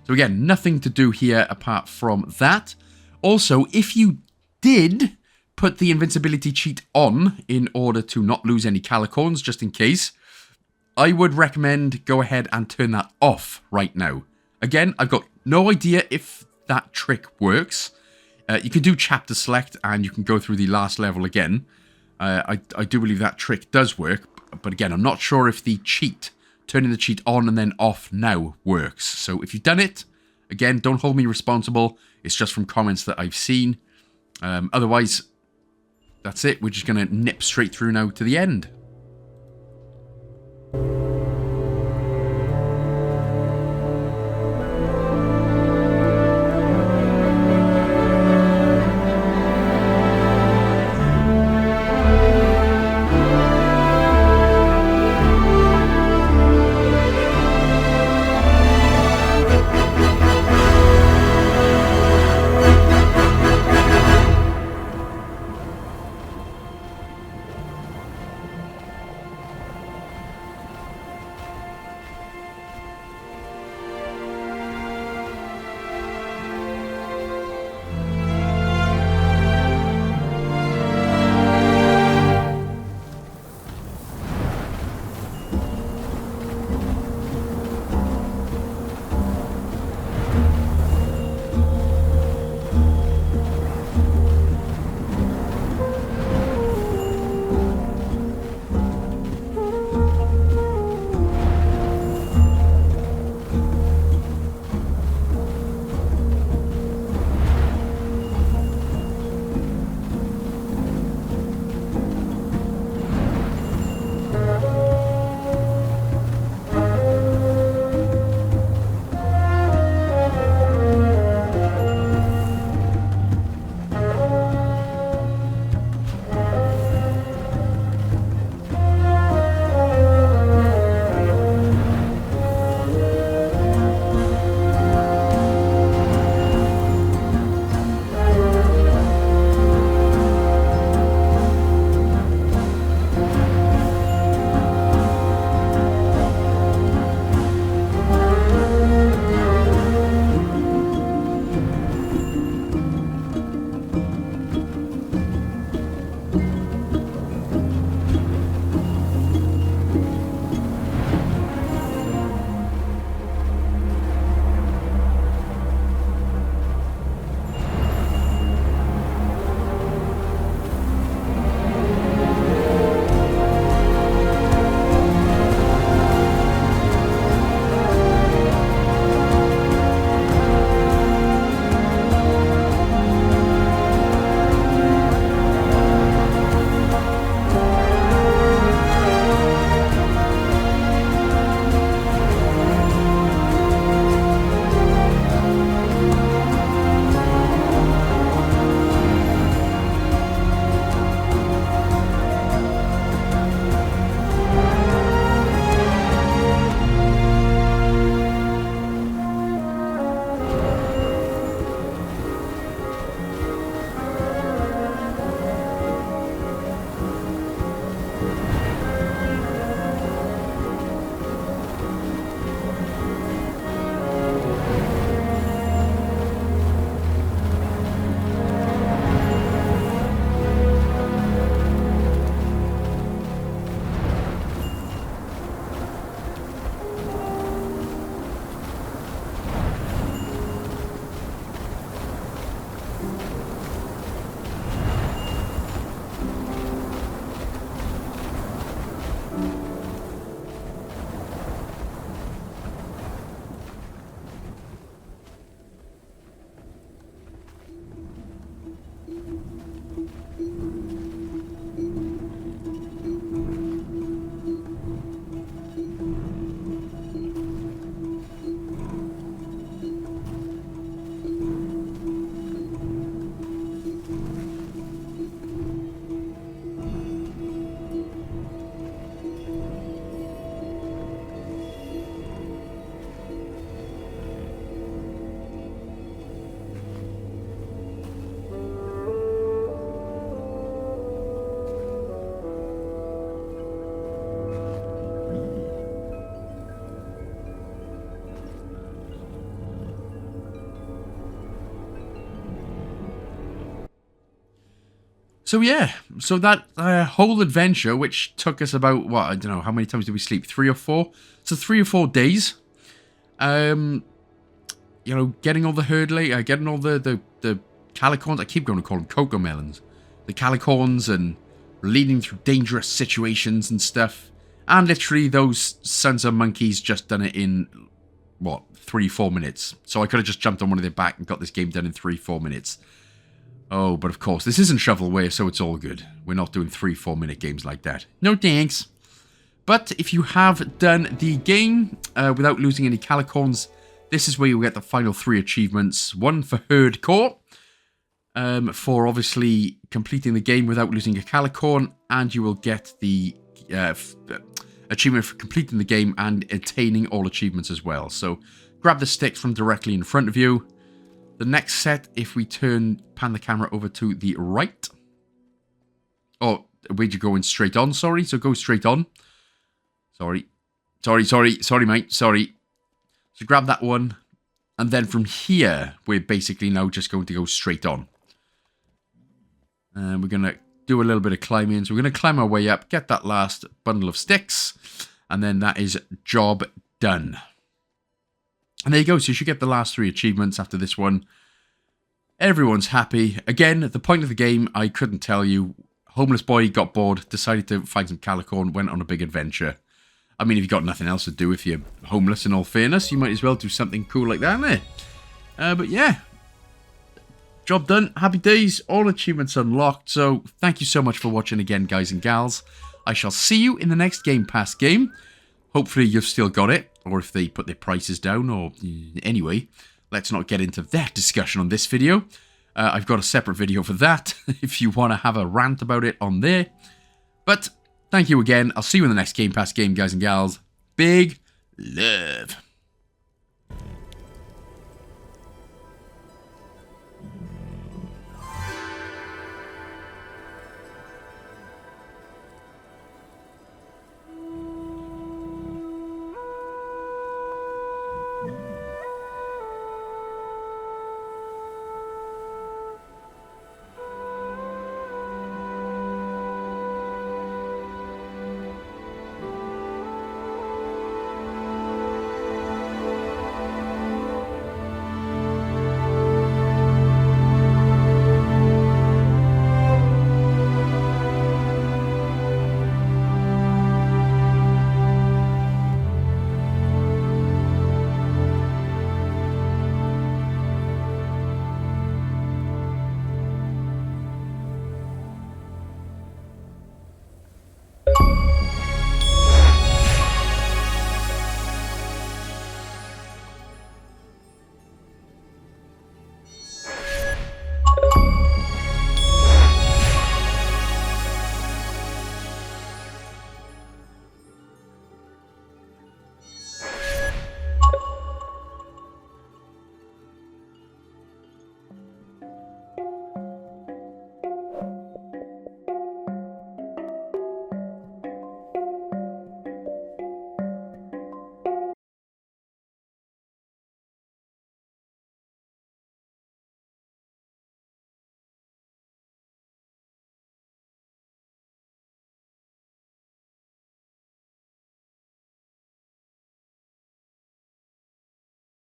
So again, nothing to do here apart from that. Also, if you did put the invincibility cheat on in order to not lose any calicorns, just in case, I would recommend go ahead and turn that off right now. Again, I've got no idea if that trick works. You can do chapter select and you can go through the last level again. I do believe that trick does work, but again, I'm not sure if the cheat, turning the cheat on and then off now works. So if you've done it, again, don't hold me responsible. It's just from comments that I've seen. Otherwise, that's it. We're just going to nip straight through now to the end. So yeah, so that whole adventure, which took us about, what, I don't know, how many times did we sleep? 3 or 4? So 3 or 4 days. You know, getting all the herdling, getting all the calicorns. I keep going to call them cocoa melons. The calicorns, and leading through dangerous situations and stuff. And literally those sons of monkeys just done it in, what, 3-4 minutes. So I could have just jumped on one of their back and got this game done in 3-4 minutes. Oh, but of course, this isn't shovelware, so it's all good. We're not doing 3-4 minute games like that. No thanks. But if you have done the game without losing any calicorns, this is where you'll get the final 3 achievements. One for Herdcore, for obviously completing the game without losing a calicorn, and you will get the achievement for completing the game and attaining all achievements as well. So grab the sticks from directly in front of you. The next set, if we pan the camera over to the right. Oh, where'd you go in? Straight on, sorry. So go straight on. Sorry, mate, sorry. So grab that one. And then from here, we're basically now just going to go straight on. And we're going to do a little bit of climbing. So we're going to climb our way up, get that last bundle of sticks. And then that is job done. And there you go. So you should get the last 3 achievements after this one. Everyone's happy. Again, at the point of the game, I couldn't tell you. Homeless boy got bored, decided to find some calicorn, went on a big adventure. I mean, if you've got nothing else to do, if you're homeless, in all fairness, you might as well do something cool like that, innit? But yeah, job done. Happy days. All achievements unlocked. So thank you so much for watching again, guys and gals. I shall see you in the next Game Pass game. Hopefully you've still got it, or if they put their prices down, or anyway, let's not get into that discussion on this video. I've got a separate video for that, if you want to have a rant about it on there. But thank you again. I'll see you in the next Game Pass game, guys and gals. Big love.